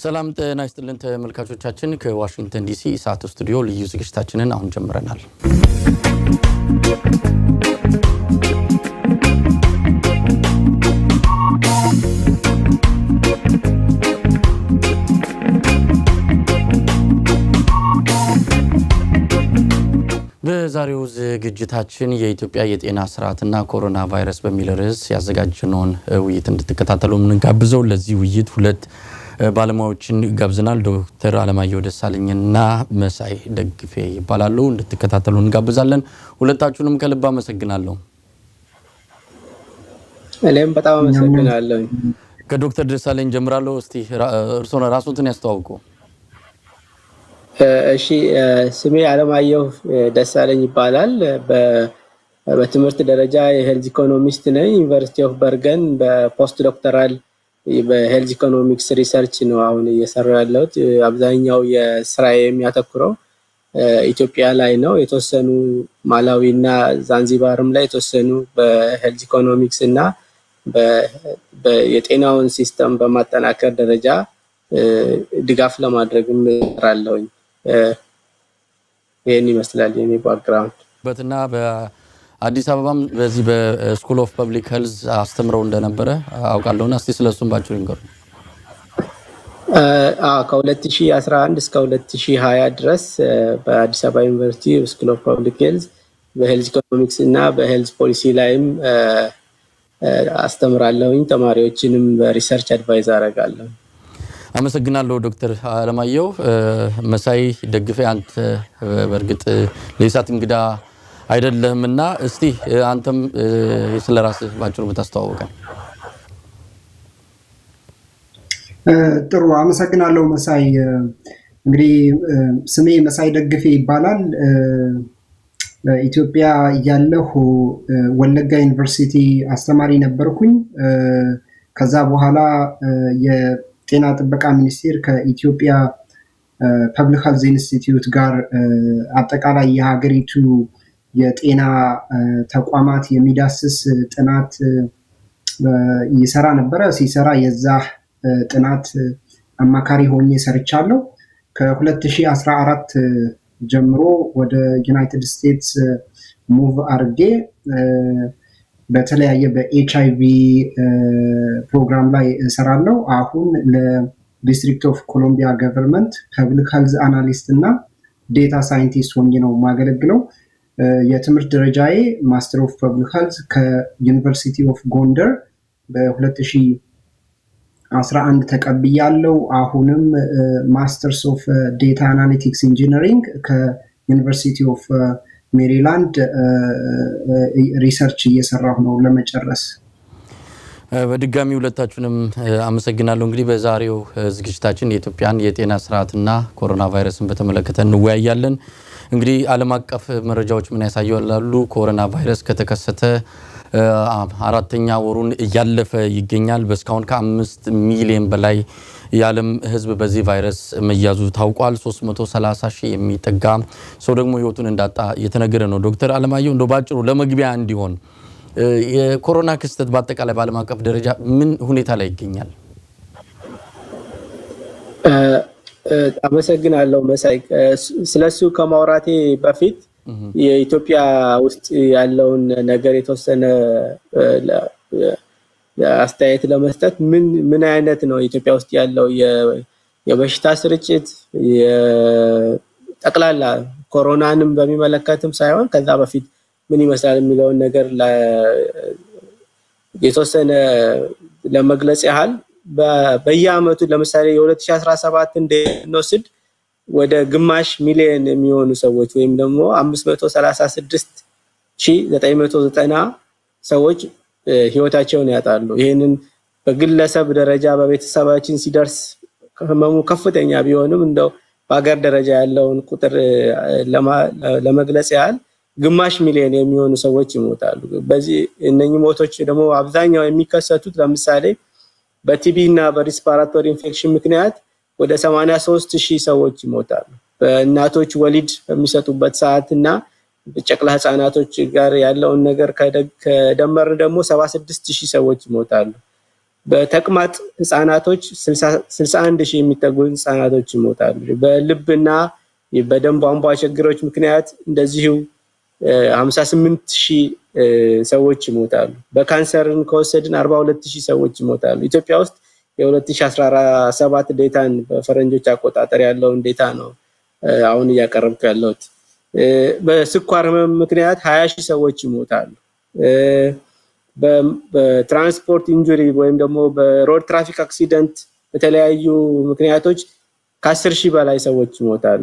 ሰላም ጤና ይስጥልን ተመልካቾቻችን ከዋሽንግተን ዲሲ ኢሳት ስቱዲዮ ልዩ ዝግጅታችንን አሁን ጀምረናል። በዛሬው ዝግጅታችን የኢትዮጵያ የጤና ስርዓትና ኮሮና ቫይረስ በሚል ርዕስ ያዘጋጀነውን ውይይት እንድትከታተሉ ምንጋብዘው ለዚህ ውይይት ሁለት ባለሙያዎችን ጋብዘናል ዶክተር አለማየሁ ደሳለኝና መሳይ ደግፌ ይባላሉ እንድትከታተሉ እንጋብዛለን ሁለታችሁንም ከልብ አመሰግናለሁ እኔም በጣም አመሰግናለሁ ከዶክተር ደሳለኝ ጀምራለሁ እስቲ እርሶን ራስዎትን ያስተዋውቁ እሺ ስሜ አለማየሁ ደሳለኝ ይባላል በትምህርት ደረጃ የሄልዝ ኢኮኖሚስት ነኝ ዩኒቨርሲቲ ኦፍ በርገን በፖስት ዶክተራል በሄልዝ ኢኮኖሚክስ ሪሰርች ነው አሁን እየሰራው ያለሁት አብዛኛው የስራዬ የሚያተኩረው ኢትዮጵያ ላይ ነው የተወሰኑ ማላዊና ዛንዚባርም ላይ የተወሰኑ በሄልዝ ኢኮኖሚክስ እና የጤናውን ሲስተም በማጠናከር ደረጃ ድጋፍ ለማድረግም እሰራለሁኝ ይሄን ይመስላል የኔ ባክግራውንድ በትና በአዲስ አበባም በዚህ በስኩል ኦፍ ፐብሊክ ሄልዝ አስተምረው እንደነበረ አውቃለሁና እስቲ ስለሱም ባጭሩ ይንገሩ ከ2011 እስከ 2020 ድረስ በአዲስ አበባ ዩኒቨርሲቲ ስኩል ኦፍ ፐብሊክ ሄልዝ በሄልዝ ኢኮኖሚክስ እና በሄልዝ ፖሊሲ ላይም አስተምራለሁኝ ተማሪዎችንም በሪሰርች አድቫይዝ አደርጋለሁ አመሰግናለሁ ዶክተር አለማየሁ መሳይ ደግፌ አንተ በርግጥ ለኢሳት እንግዳ አይደለምና እስቲ አንተም ስለራስህ ባጭሩ ብታስተዋውቀን ጥሩ አመሰግናለሁ መሳይ እንግዲህ ስሜ መሳይ ደግፌ ይባላል ኢትዮጵያ ያለው ወለጋ ዩኒቨርሲቲ አስተማሪ ነበርኩኝ ከዛ በኋላ የጤና ጥበቃ ሚኒስቴር ከኢትዮጵያ ፐብሊክ ሄልዝ ኢንስቲትዩት ጋር አጠቃላይ የሀገሪቱ የጤና ተቋማት የሚዳስስ ጥናት ይሰራ ነበር ሲሰራ የዛ ጥናት አማካሪ ሆኜ ሰርቻለሁ ከ2014 ጀምሮ ወደ ዩናይትድ ስቴትስ ሙቭ አርጌ በተለያየ በኤችአይቪ ፕሮግራም ላይ እሰራለሁ አሁን ለዲስትሪክት ኦፍ ኮሎምቢያ ገቨርንመንት ፐብሊክ ሄልዝ አናሊስት እና ዴታ ሳይንቲስት ሆኜ ነው ማገለግለው የትምህርት ደረጃዬ ማስተር ኦፍ ፐብሊክ ሄልዝ ከዩኒቨርሲቲ ኦፍ ጎንደር በ2011 ተቀብያለሁ አሁንም ማስተርስ ኦፍ ዴታ አናሊቲክስ ኢንጂነሪንግ ከዩኒቨርሲቲ ኦፍ ሜሪላንድ ሪሰርች እየሰራሁ ነው ለመጨረስ በድጋሚ ሁለታችሁንም አመሰግናለሁ እንግዲህ በዛሬው ዝግጅታችን የኢትዮጵያን የጤና ስርዓትና ኮሮና ቫይረስን በተመለከተ እንወያያለን እንግዲህ ዓለም አቀፍ መረጃዎች ምን ያሳያሉ ኮሮና ቫይረስ ከተከሰተ አራተኛ ወሩን ያለፈ ይገኛል በስካውን ከ5 ሚሊዮን በላይ የዓለም ህዝብ በዚህ ቫይረስ መያዙ ታውቋል 330 ሺህ የሚጠጋ ሰው ደግሞ ህይወቱን እንዳጣ የተነገረ ነው ዶክተር አለማየሁ እንደው ባጭሩ ለመግቢያ እንዲሆን የኮሮና ክስተት በአጠቃላይ በዓለም አቀፍ ደረጃ ምን ሁኔታ ላይ ይገኛል አመሰግናለሁ መሳይ ስለሱ ከማውራቴ በፊት የኢትዮጵያ ውስጥ ያለውን ነገር የተወሰነ አስተያየት ለመስጠት ምን አይነት ነው ኢትዮጵያ ውስጥ ያለው የበሽታ ስርጭት የጠቅላላ ኮሮናንም በሚመለከትም ሳይሆን ከዛ በፊት ምን ይመስላል የሚለውን ነገር የተወሰነ ለመግለጽ ያህል በየአመቱ ለምሳሌ የ2017 እንደነውስድ ወደ ግማሽ ሚሊዮን የሚሆኑ ሰዎች ወይም ደግሞ 536990 ሰዎች ህይወታቸውን ያጣሉ ይሄንን በግለሰብ ደረጃ በቤተሰባችን ሲደርስ ህመሙ ከፍተኛ ቢሆንም እንደው በአገር ደረጃ ያለውን ቁጥር ለመግለጽ ያህል ግማሽ ሚሊዮን የሚሆኑ ሰዎች ይሞታሉ በዚህ እነኚህ ሞቶች ደግሞ አብዛኛው የሚከሰቱት ለምሳሌ በቲቢ እና በሪስፓራቶሪ ኢንፌክሽን ምክንያት ወደ 83000 ሰዎች ይሞታሉ በእናቶች ወሊድ በሚሰጡበት ሰዓትና በጨቅላ ህፃናቶች ጋር ያለውን ነገር ከደመር ደግሞ 76000 ሰዎች ይሞታሉ በተቅማጥ ህፃናቶች 61000 የሚጠጉ ህፃናቶች ይሞታሉ በልብና በደም ቧንቧ ችግሮች ምክንያት እንደዚሁ 58000 ሰዎች ይሞታሉ በካንሰርን ከወሰድን 42000 ሰዎች ይሞታሉ ኢትዮጵያ ውስጥ የ2017 ዴታን በፈረንጆች አቆጣጠር ያለውን ዴታ ነው አሁን ያቀርብኩ ያለሁት በስኳር ህመም ምክንያት 20000 ሰዎች ይሞታሉ በትራንስፖርት ኢንጁሪ ወይም ደግሞ በሮድ ትራፊክ አክሲደንት በተለያዩ ምክንያቶች ከ10000 በላይ ሰዎች ይሞታሉ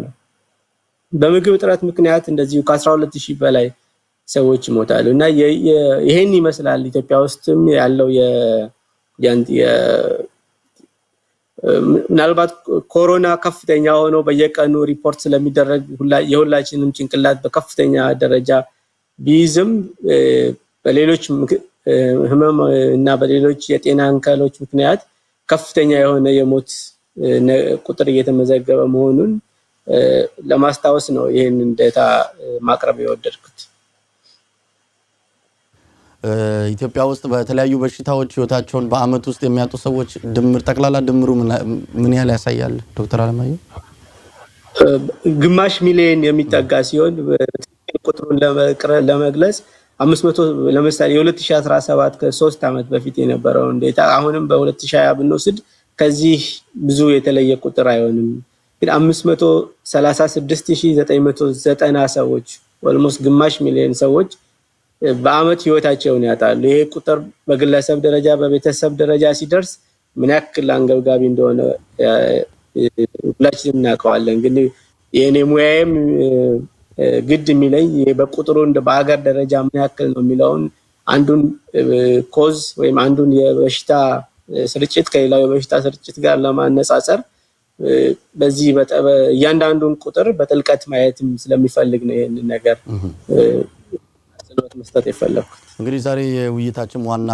በምግብ እጥረት ምክንያት እንደዚሁ ከ12000 በላይ ሰዎች ይሞታሉ እና ይሄን ይመስላል ኢትዮጵያ ውስጥም ያለው ምናልባት ኮሮና ከፍተኛ ሆኖ በየቀኑ ሪፖርት ስለሚደረግ የሁላችንም ጭንቅላት በከፍተኛ ደረጃ ቢዝም በሌሎች ህመም እና በሌሎች የጤና እንከሎች ምክንያት ከፍተኛ የሆነ የሞት ቁጥር እየተመዘገበ መሆኑን ለማስታወስ ነው ይሄንን ዴታ ማቅረብ የወደድኩት ኢትዮጵያ ውስጥ በተለያዩ በሽታዎች ህይወታቸውን በአመት ውስጥ የሚያጡ ሰዎች ድምር ጠቅላላ ድምሩ ምን ያህል ያሳያል ዶክተር አለማየሁ ግማሽ ሚሊዮን የሚጠጋ ሲሆን ቁጥሩን ለመግለጽ 500 ለምሳሌ የ2017 ከ3 አመት በፊት የነበረው ዴታ አሁንም በ2020 ብንወስድ ከዚህ ብዙ የተለየ ቁጥር አይሆንም ግን 536990 ሰዎች almost ግማሽ ሚሊዮን ሰዎች በአመት ህይወታቸውን ያጣሉ ይሄ ቁጥር በግለሰብ ደረጃ በቤተሰብ ደረጃ ሲደርስ ምን ያክል አንገብጋቢ እንደሆነ ሁላችንም እናውቀዋለን ግን የኔ ሙያዬም ግድ የሚለኝ በቁጥሩ እንደ በአገር ደረጃ ምን ያክል ነው የሚለውን አንዱን ኮዝ ወይም አንዱን የበሽታ ስርጭት ከሌላው የበሽታ ስርጭት ጋር ለማነጻጸር በዚህ እያንዳንዱን ቁጥር በጥልቀት ማየትም ስለሚፈልግ ነው ይሄን ነገር መስጠት የፈለኩት እንግዲህ ዛሬ የውይይታችን ዋና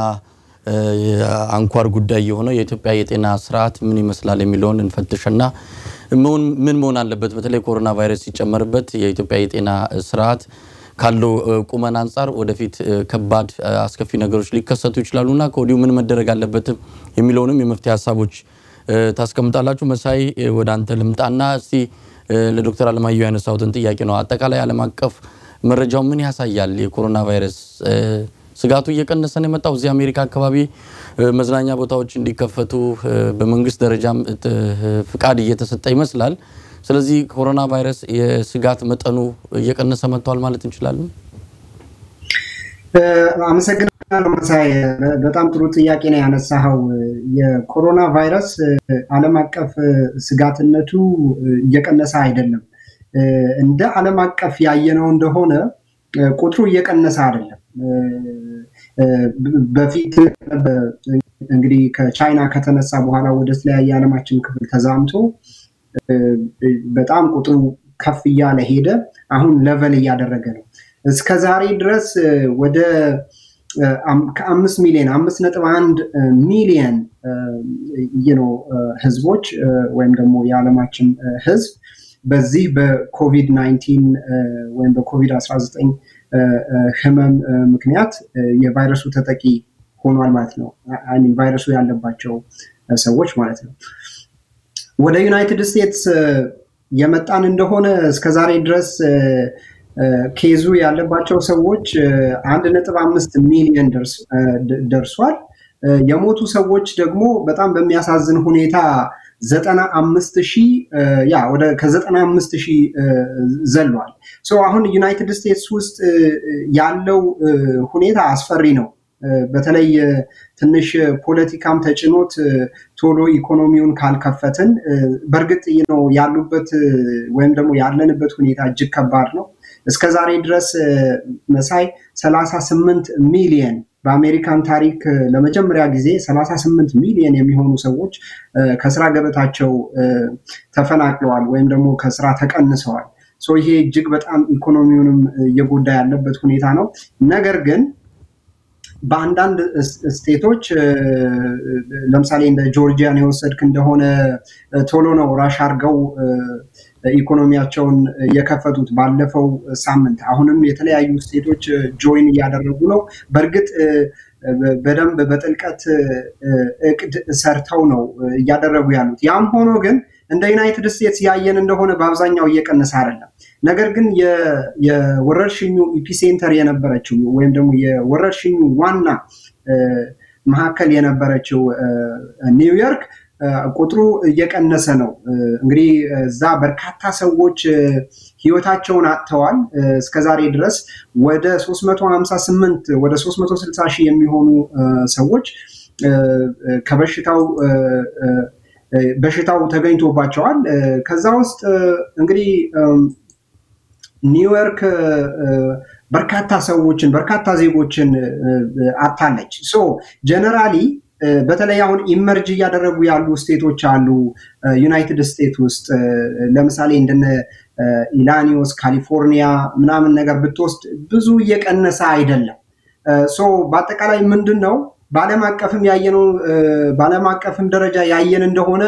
አንኳር ጉዳይ የሆነው የኢትዮጵያ የጤና ስርዓት ምን ይመስላል የሚለውን እንፈትሽና ምን መሆን አለበት በተለይ ኮሮና ቫይረስ ሲጨመርበት የኢትዮጵያ የጤና ስርዓት ካለው ቁመና አንፃር ወደፊት ከባድ አስከፊ ነገሮች ሊከሰቱ ይችላሉና ኮዲው ምን መደረግ አለበት የሚለውንም የመፍትሄ ሐሳቦች ታስቀምጣላችሁ መሳይ ወደ አንተ ልምጣና እስቲ ለዶክተር አለማየሁ ያነሳውትን ጥያቄ ነው አጠቃላይ ዓለም አቀፍ መረጃው ምን ያሳያል የኮሮና ቫይረስ ስጋቱ እየቀነሰ ነው የመጣው እዚህ አሜሪካ አካባቢ መዝናኛ ቦታዎች እንዲከፈቱ በመንግስት ደረጃም ፍቃድ እየተሰጠ ይመስላል ስለዚህ ኮሮና ቫይረስ የስጋት መጠኑ እየቀነሰ መጥቷል ማለት እንችላለን አመሰግናለሁ መሳይ በጣም ጥሩ ጥያቄ ነው ያነሳው የኮሮና ቫይረስ ዓለም አቀፍ ስጋትነቱ እየቀነሰ አይደለም እንደ ዓለም አቀፍ ያየነው እንደሆነ ቁጥሩ እየቀነሰ አይደለም በፊት እንግዲህ ከቻይና ከተነሳ በኋላ ወደ ተለያየ ዓለማችን ክፍል ተዛምቶ በጣም ቁጥሩ ከፍ እያለ ሄደ አሁን ሌቨል እያደረገ ነው እስከ ዛሬ ድረስ ወደ ከ5 ሚሊዮን 5.1 ሚሊዮን ህዝቦች ወይም ደግሞ የዓለማችን ህዝብ በዚህ በኮቪድ-19 ወይም በኮቪድ-19 ህመም ምክንያት የቫይረሱ ተጠቂ ሆኗል ማለት ነው ቫይረሱ ያለባቸው ሰዎች ማለት ነው ወደ ዩናይትድ ስቴትስ የመጣን እንደሆነ እስከ ዛሬ ድረስ ኬዙ ያለባቸው ሰዎች 1.5 ሚሊዮን ደርሷል የሞቱ ሰዎች ደግሞ በጣም በሚያሳዝን ሁኔታ 95000 ወደ ከ95000 ዘሏል አሁን ዩናይትድ ስቴትስ ውስጥ ያለው ሁኔታ አስፈሪ ነው በተለይ ትንሽ ፖለቲካም ተጭኖት ቶሎ ኢኮኖሚውን ካልከፈትን በርግጥ ያሉበት ወይም ደግሞ ያለንበት ሁኔታ እጅግ ከባድ ነው እስከ ዛሬ ድረስ መሳይ 38 ሚሊዮን በአሜሪካን ታሪክ ለመጀመሪያ ጊዜ 38 ሚሊዮን የሚሆኑ ሰዎች ከስራ ገበታቸው ተፈናቅለዋል ወይም ደግሞ ከስራ ተቀንሰዋል ይሄ እጅግ በጣም ኢኮኖሚውንም እየጎዳ ያለበት ሁኔታ ነው ነገር ግን በአንዳንድ ስቴቶች ለምሳሌ እንደ ጆርጂያን የወሰድክ እንደሆነ ቶሎ ነው ራሽ አርገው ኢኮኖሚያቸውን የከፈቱት ባለፈው ሳምንት አሁንም የተለያዩ ስቴቶች ጆይን ያደረጉ ነው በርግጥ በደንብ በጥልቀት እቅድ ሰርተው ነው እያደረጉ ያሉት። ያም ሆኖ ግን እንደ ዩናይትድ ስቴትስ ያየን እንደሆነ በአብዛኛው እየቀነሰ አይደለም። ነገር ግን የወረርሽኙ ኢፒሴንተር የነበረችው ወይም ደግሞ የወረርሽኙ ዋና ማዕከል የነበረችው ኒውዮርክ ቁጥሩ እየቀነሰ ነው። እንግዲህ እዛ በርካታ ሰዎች ህይወታቸውን አጥተዋል። እስከዛሬ ድረስ ወደ 358 ወደ 360 ሺህ የሚሆኑ ሰዎች በሽታው ተገኝቶባቸዋል። ከዛ ውስጥ እንግዲህ ኒውዮርክ በርካታ ዜጎችን አጥታለች። ሶ ጀነራሊ በተለይ አሁን ኢመርጅ እያደረጉ ያሉ ስቴቶች አሉ ዩናይትድ ስቴትስ ውስጥ ለምሳሌ እንደነ ኢላኒዮስ፣ ካሊፎርኒያ ምናምን ነገር ብትወስድ ብዙ እየቀነሰ አይደለም። ሶ በአጠቃላይ ምንድነው በዓለም አቀፍም ደረጃ ያየን እንደሆነ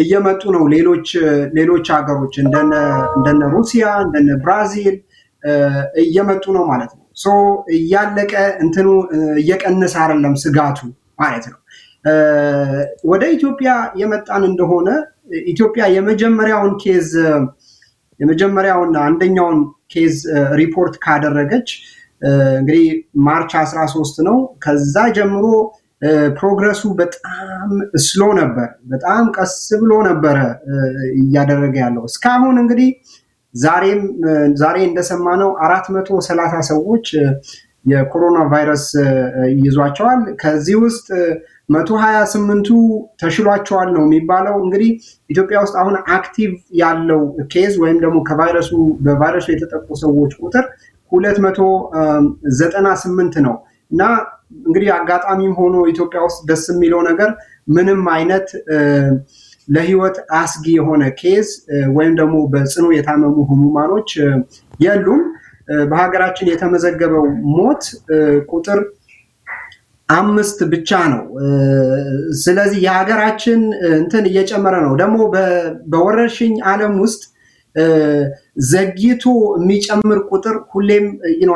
እየመጡ ነው ሌሎች ሀገሮች እንደነ ሩሲያ እንደነ ብራዚል እየመጡ ነው ማለት ነው። ሶ እያለቀ እንትኑ እየቀነሰ አይደለም ስጋቱ ማለት ነው። ወደ ኢትዮጵያ የመጣን እንደሆነ ኢትዮጵያ የመጀመሪያውን አንደኛውን ኬዝ ሪፖርት ካደረገች እንግዲህ ማርች 13 ነው። ከዛ ጀምሮ ፕሮግረሱ በጣም ስሎ ነበር፣ በጣም ቀስ ብሎ ነበር እያደረገ ያለው። እስካሁን እንግዲህ ዛሬ እንደሰማነው 430 ሰዎች የኮሮና ቫይረስ ይዟቸዋል። ከዚህ ውስጥ 128ቱ ተሽሏቸዋል ነው የሚባለው። እንግዲህ ኢትዮጵያ ውስጥ አሁን አክቲቭ ያለው ኬዝ ወይም ደግሞ በቫይረሱ የተጠቁ ሰዎች ቁጥር 298 ነው እና እንግዲህ አጋጣሚም ሆኖ ኢትዮጵያ ውስጥ ደስ የሚለው ነገር ምንም አይነት ለህይወት አስጊ የሆነ ኬዝ ወይም ደግሞ በጽኑ የታመሙ ህሙማኖች የሉም። በሀገራችን የተመዘገበው ሞት ቁጥር 5 ብቻ ነው። ስለዚህ የሀገራችን እንትን እየጨመረ ነው። ደግሞ በወረርሽኝ ዓለም ውስጥ ዘግይቶ የሚጨምር ቁጥር ሁሌም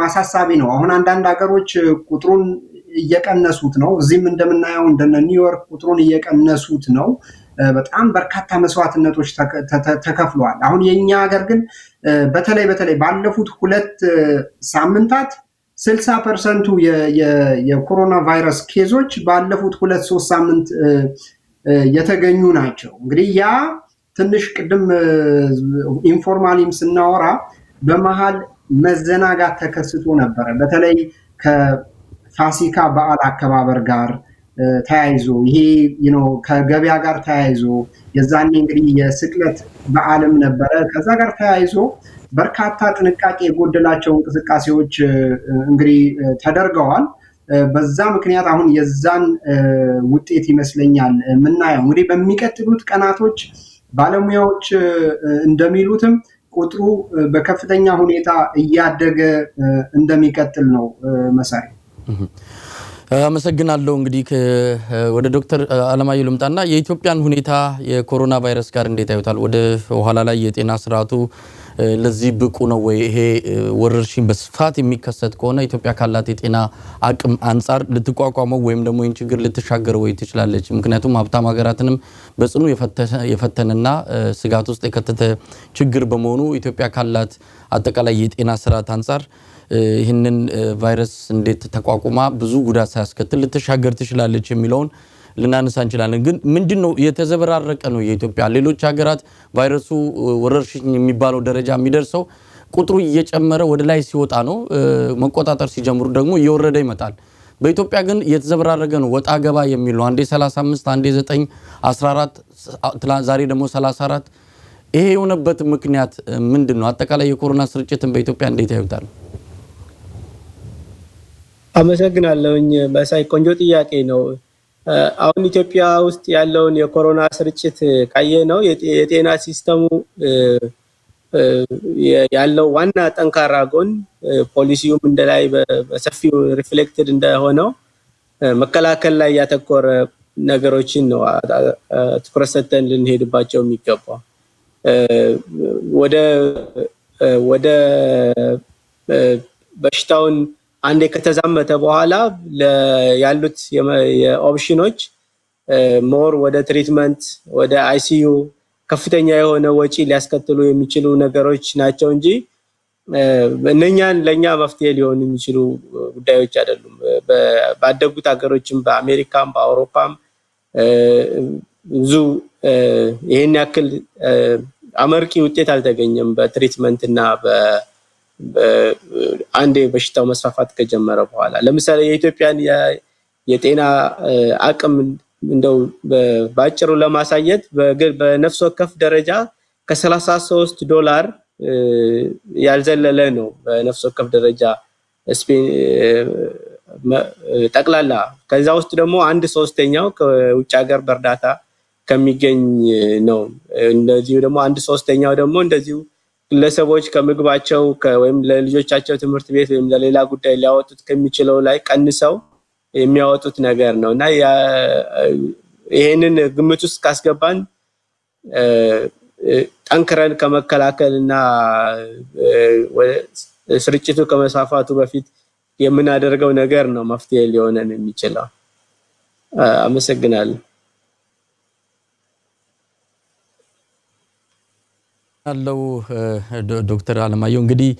አሳሳቢ ነው። አሁን አንዳንድ ሀገሮች ቁጥሩን እየቀነሱት ነው። እዚህም እንደምናየው እንደነ ኒውዮርክ ቁጥሩን እየቀነሱት ነው። በጣም በርካታ መስዋዕትነቶች ተከፍለዋል። አሁን የኛ ሀገር ግን በተለይ ባለፉት 2 ሳምንታት 60% የኮሮና ቫይረስ ኬዞች ባለፉት 2-3 ሳምንት የተገኙ ናቸው። እንግዲህ ያ ትንሽ ቅድም ኢንፎርማሊም ስናወራ በመሃል መዘናጋት ተከስቶ ነበር። በተለይ ከፋሲካ በዓል አከባበር ጋር ተያይዞ ይሄ ከገበያ ጋር ተያይዞ የዛኔ እንግዲህ የስቅለት በዓልም ነበረ። ከዛ ጋር ተያይዞ በርካታ ጥንቃቄ የጎደላቸው እንቅስቃሴዎች እንግዲህ ተደርገዋል። በዛ ምክንያት አሁን የዛን ውጤት ይመስለኛል የምናየው። እንግዲህ በሚቀጥሉት ቀናቶች ባለሙያዎች እንደሚሉትም ቁጥሩ በከፍተኛ ሁኔታ እያደገ እንደሚቀጥል ነው መሳይ። አመሰግናለሁ። እንግዲህ ወደ ዶክተር አለማየሁ ልምጣና የኢትዮጵያን ሁኔታ የኮሮና ቫይረስ ጋር እንዴት ያዩታል? ወደ ኋላ ላይ የጤና ስርዓቱ ለዚህ ብቁ ነው ወይ? ይሄ ወረርሽኝ በስፋት የሚከሰት ከሆነ ኢትዮጵያ ካላት የጤና አቅም አንፃር ልትቋቋመው ወይም ደግሞ ይህን ችግር ልትሻገረው ወይ ትችላለች? ምክንያቱም ሀብታም ሀገራትንም በጽኑ የፈተነና ስጋት ውስጥ የከተተ ችግር በመሆኑ ኢትዮጵያ ካላት አጠቃላይ የጤና ስርዓት አንፃር ይህንን ቫይረስ እንዴት ተቋቁማ ብዙ ጉዳት ሳያስከትል ልትሻገር ትችላለች የሚለውን ልናነሳ እንችላለን። ግን ምንድነው የተዘበራረቀ ነው የኢትዮጵያ? ሌሎች ሀገራት ቫይረሱ ወረርሽኝ የሚባለው ደረጃ የሚደርሰው ቁጥሩ እየጨመረ ወደ ላይ ሲወጣ ነው። መቆጣጠር ሲጀምሩ ደግሞ እየወረደ ይመጣል። በኢትዮጵያ ግን የተዘበራረቀ ነው። ወጣ ገባ የሚለው አንዴ 35 አንዴ 9 14 ዛሬ ደግሞ 34 ይሄ የሆነበት ምክንያት ምንድነው? አጠቃላይ የኮሮና ስርጭትን በኢትዮጵያ እንዴት ያዩታል? አመሰግናለሁኝ መሳይ፣ ቆንጆ ጥያቄ ነው። አሁን ኢትዮጵያ ውስጥ ያለውን የኮሮና ስርጭት ካየ ነው የጤና ሲስተሙ ያለው ዋና ጠንካራ ጎን ፖሊሲውም እንደላይ በሰፊው ሪፍሌክትድ እንደሆነው መከላከል ላይ ያተኮረ ነገሮችን ነው ትኩረት ሰጥተን ልንሄድባቸው የሚገባው። ወደ በሽታውን አንዴ ከተዛመተ በኋላ ያሉት የኦፕሽኖች ሞር ወደ ትሪትመንት ወደ አይሲዩ ከፍተኛ የሆነ ወጪ ሊያስከትሉ የሚችሉ ነገሮች ናቸው እንጂ ለኛ መፍትሄ ሊሆኑ የሚችሉ ጉዳዮች አይደሉም። ባደጉት ሀገሮችም በአሜሪካም በአውሮፓም ብዙ ይሄን ያክል አመርቂ ውጤት አልተገኘም በትሪትመንት እና አንዴ በሽታው መስፋፋት ከጀመረ በኋላ። ለምሳሌ የኢትዮጵያን የጤና አቅም እንደው ባጭሩ ለማሳየት በነፍስ ወከፍ ደረጃ ከ$33 ያልዘለለ ነው በነፍስ ወከፍ ደረጃ ጠቅላላ። ከዛ ውስጥ ደግሞ 1/3 ከውጭ ሀገር በእርዳታ ከሚገኝ ነው። እንደዚሁ ደግሞ 1/3 ደግሞ እንደዚሁ ግለሰቦች ከምግባቸው ወይም ለልጆቻቸው ትምህርት ቤት ወይም ለሌላ ጉዳይ ሊያወጡት ከሚችለው ላይ ቀንሰው የሚያወጡት ነገር ነውና ይሄንን ግምት ውስጥ ካስገባን ጠንክረን ከመከላከልና ስርጭቱ ከመስፋፋቱ በፊት የምናደርገው ነገር ነው መፍትሄ ሊሆነን የሚችለው። አመሰግናለሁ። ያለው ዶክተር አለማየሁ እንግዲህ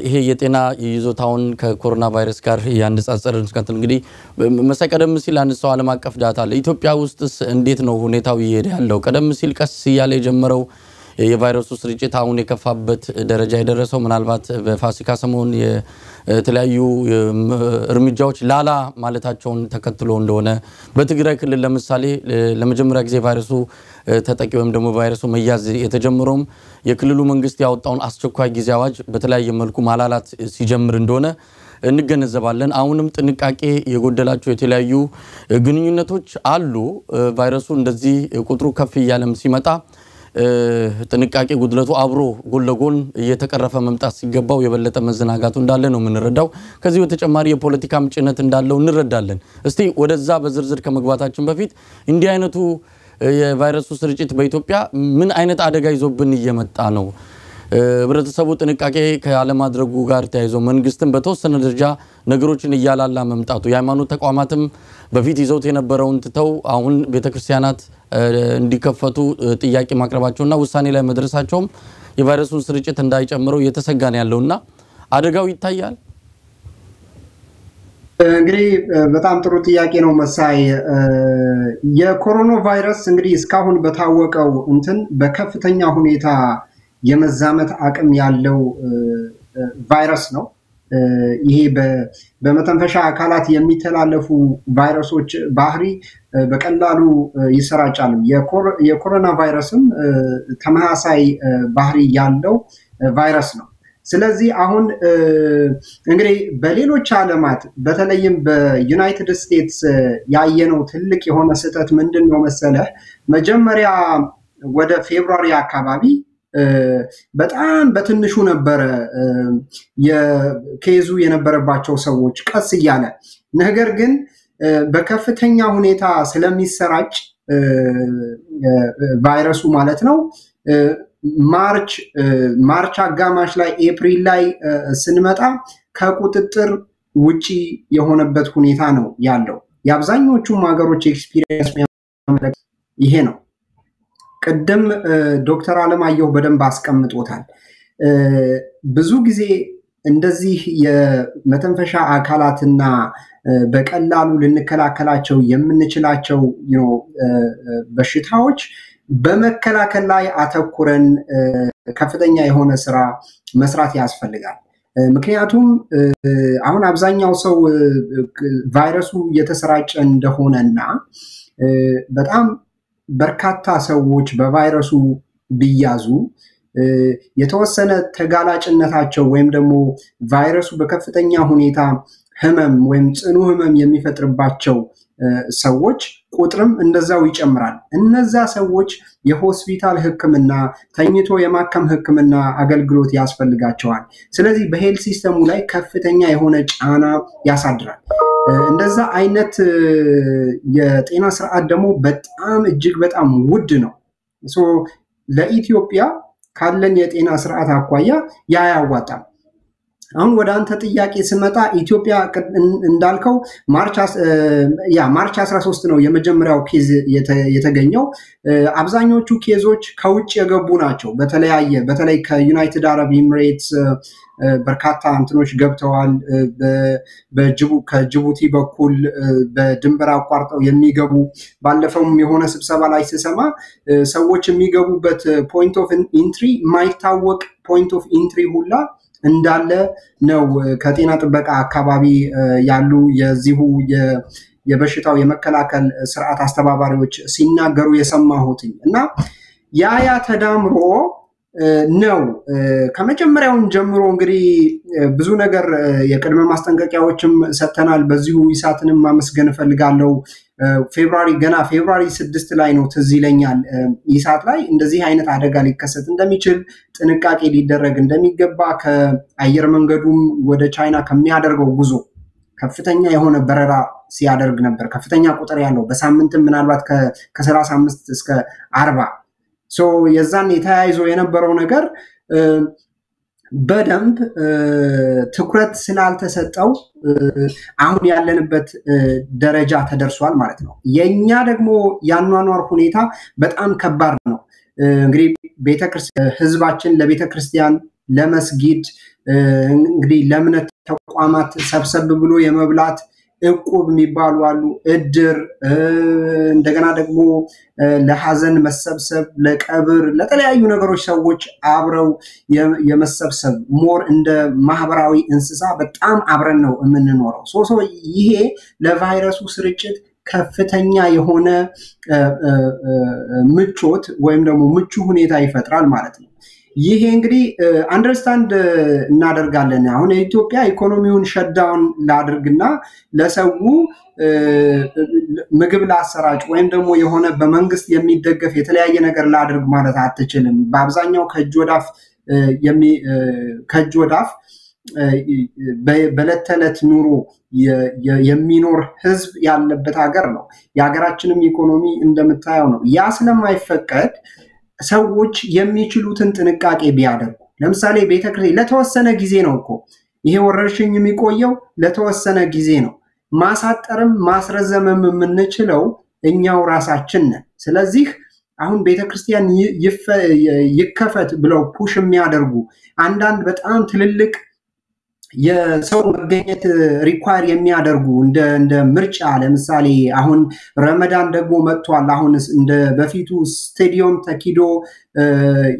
ይሄ የጤና ይዞታውን ከኮሮና ቫይረስ ጋር ያነጻጸርን ስከተል እንግዲህ መሰቀደም ሲል አንሳው ዓለም አቀፍ ዳታ አለ። ኢትዮጵያ ውስጥስ እንዴት ነው ሁኔታው ይሄድ ያለው? ቀደም ሲል ቀስ ያለ የጀመረው የቫይረሱ ስርጭት አሁን የከፋበት ደረጃ የደረሰው ምናልባት በፋሲካ ሰሞን የተለያዩ እርምጃዎች ላላ ማለታቸውን ተከትሎ እንደሆነ በትግራይ ክልል ለምሳሌ ለመጀመሪያ ጊዜ ቫይረሱ ተጠቂ ወይም ደግሞ ቫይረሱ መያዝ የተጀመረው የክልሉ መንግስት ያወጣውን አስቸኳይ ጊዜ አዋጅ በተለያየ መልኩ ማላላት ሲጀምር እንደሆነ እንገነዘባለን። አሁንም ጥንቃቄ የጎደላቸው የተለያዩ ግንኙነቶች አሉ። ቫይረሱ እንደዚህ ቁጥሩ ከፍ ይያለም ሲመጣ ጥንቃቄ ጉድለቱ አብሮ ጎን ለጎን እየተቀረፈ መምጣት ሲገባው የበለጠ መዘናጋቱ እንዳለ ነው የምንረዳው። ከዚህ በተጨማሪ የፖለቲካ ምንጭነት እንዳለው እንረዳለን። እስቲ ወደዛ በዝርዝር ከመግባታችን በፊት እንዲህ አይነቱ የቫይረሱ ስርጭት በኢትዮጵያ ምን አይነት አደጋ ይዞብን እየመጣ ነው? ህብረተሰቡ ጥንቃቄ ከአለማድረጉ ጋር ተያይዞ መንግስትን በተወሰነ ደረጃ ነገሮችን እያላላ መምጣቱ የሃይማኖት ተቋማትም በፊት ይዘውት የነበረውን ትተው አሁን ቤተክርስቲያናት እንዲከፈቱ ጥያቄ ማቅረባቸውና ውሳኔ ላይ መድረሳቸውም የቫይረሱን ስርጭት እንዳይጨምረው እየተሰጋን ያለውና አደጋው ይታያል። እንግዲህ በጣም ጥሩ ጥያቄ ነው መሳይ። የኮሮና ቫይረስ እንግዲህ እስካሁን በታወቀው በከፍተኛ ሁኔታ የመዛመት አቅም ያለው ቫይረስ ነው። ይሄ በመተንፈሻ አካላት የሚተላለፉ ቫይረሶች ባህሪ በቀላሉ ይሰራጫሉ። የኮሮና ቫይረስም ተመሳሳይ ባህሪ ያለው ቫይረስ ነው። ስለዚህ አሁን እንግዲህ በሌሎች ዓለማት በተለይም በዩናይትድ ስቴትስ ያየነው ትልቅ የሆነ ስህተት ምንድነው መሰለህ? መጀመሪያ ወደ ፌብሩዋሪ አካባቢ በጣም በትንሹ ነበረ የኬዙ የነበረባቸው ሰዎች ቀስ እያለ፣ ነገር ግን በከፍተኛ ሁኔታ ስለሚሰራጭ ቫይረሱ ማለት ነው ማርች አጋማሽ ላይ ኤፕሪል ላይ ስንመጣ ከቁጥጥር ውጪ የሆነበት ሁኔታ ነው ያለው። የአብዛኞቹም ሀገሮች ኤክስፒሪየንስ ይሄ ነው። ቅድም ዶክተር አለማየሁ በደንብ አስቀምጦታል። ብዙ ጊዜ እንደዚህ የመተንፈሻ አካላትና በቀላሉ ልንከላከላቸው የምንችላቸው በሽታዎች በመከላከል ላይ አተኩረን ከፍተኛ የሆነ ስራ መስራት ያስፈልጋል። ምክንያቱም አሁን አብዛኛው ሰው ቫይረሱ የተሰራጨ እንደሆነና በጣም በርካታ ሰዎች በቫይረሱ ቢያዙ የተወሰነ ተጋላጭነታቸው ወይም ደግሞ ቫይረሱ በከፍተኛ ሁኔታ ህመም ወይም ጽኑ ህመም የሚፈጥርባቸው ሰዎች ቁጥርም እንደዛው ይጨምራል። እነዛ ሰዎች የሆስፒታል ህክምና ተኝቶ የማከም ህክምና አገልግሎት ያስፈልጋቸዋል። ስለዚህ በሄልት ሲስተሙ ላይ ከፍተኛ የሆነ ጫና ያሳድራል። እንደዛ አይነት የጤና ስርዓት ደግሞ በጣም እጅግ በጣም ውድ ነው። ለኢትዮጵያ ካለን የጤና ስርዓት አኳያ ያያዋጣም። አሁን ወደ አንተ ጥያቄ ስመጣ ኢትዮጵያ እንዳልከው ማርች 13 ነው የመጀመሪያው ኬዝ የተገኘው። አብዛኞቹ ኬዞች ከውጭ የገቡ ናቸው። በተለይ ከዩናይትድ አረብ ኤሚሬትስ በርካታ እንትኖች ገብተዋል። ከጅቡቲ በኩል በድንበር አቋርጠው የሚገቡ ባለፈውም የሆነ ስብሰባ ላይ ስሰማ ሰዎች የሚገቡበት ፖይንት ኦፍ ኢንትሪ የማይታወቅ ፖይንት ኦፍ ኢንትሪ ሁላ እንዳለ ነው ከጤና ጥበቃ አካባቢ ያሉ የዚሁ የበሽታው የመከላከል ስርዓት አስተባባሪዎች ሲናገሩ የሰማሁት እና ያ ተዳምሮ ነው ከመጀመሪያውን ጀምሮ እንግዲህ ብዙ ነገር የቅድመ ማስጠንቀቂያዎችም ሰጥተናል። በዚሁ ኢሳትንም ማመስገን ፈልጋለሁ። ፌብሩዋሪ 6 ላይ ነው ትዝ ይለኛል ኢሳት ላይ እንደዚህ አይነት አደጋ ሊከሰት እንደሚችል ጥንቃቄ ሊደረግ እንደሚገባ ከአየር መንገዱም ወደ ቻይና ከሚያደርገው ጉዞ ከፍተኛ የሆነ በረራ ሲያደርግ ነበር። ከፍተኛ ቁጥር ያለው በሳምንትም ምናልባት ከ35 እስከ 40 የዛን የተያይዞ የነበረው ነገር በደንብ ትኩረት ስላልተሰጠው አሁን ያለንበት ደረጃ ተደርሷል ማለት ነው። የኛ ደግሞ ያኗኗር ሁኔታ በጣም ከባድ ነው። እንግዲህ ቤተክርስቲያን ህዝባችን ለቤተክርስቲያን ለመስጊድ እንግዲህ ለእምነት ተቋማት ሰብሰብ ብሎ የመብላት እቁብ የሚባሉ አሉ፣ እድር፣ እንደገና ደግሞ ለሐዘን መሰብሰብ፣ ለቀብር፣ ለተለያዩ ነገሮች ሰዎች አብረው የመሰብሰብ ሞር እንደ ማህበራዊ እንስሳ በጣም አብረን ነው የምንኖረው። ይሄ ለቫይረሱ ስርጭት ከፍተኛ የሆነ ምቾት ወይም ደግሞ ምቹ ሁኔታ ይፈጥራል ማለት ነው። ይሄ እንግዲህ አንደርስታንድ እናደርጋለን። አሁን የኢትዮጵያ ኢኮኖሚውን ሸዳውን ላድርግና ለሰው ምግብ ላሰራጭ ወይም ደግሞ የሆነ በመንግስት የሚደገፍ የተለያየ ነገር ላድርግ ማለት አትችልም። በአብዛኛው ከእጅ ወዳፍ በዕለት ተዕለት ኑሮ የሚኖር ህዝብ ያለበት ሀገር ነው። የሀገራችንም ኢኮኖሚ እንደምታየው ነው። ያ ስለማይፈቀድ ሰዎች የሚችሉትን ጥንቃቄ ቢያደርጉ፣ ለምሳሌ ቤተክርስቲያን ለተወሰነ ጊዜ ነው እኮ ይሄ ወረርሽኝ የሚቆየው ለተወሰነ ጊዜ ነው። ማሳጠርም ማስረዘምም የምንችለው እኛው ራሳችን ነን። ስለዚህ አሁን ቤተክርስቲያን ይከፈት ብለው ፑሽ የሚያደርጉ አንዳንድ በጣም ትልልቅ የሰው መገኘት ሪኳየር የሚያደርጉ እንደ ምርጫ፣ ለምሳሌ አሁን ረመዳን ደግሞ መጥቷል። አሁን እንደ በፊቱ ስቴዲየም ተኪዶ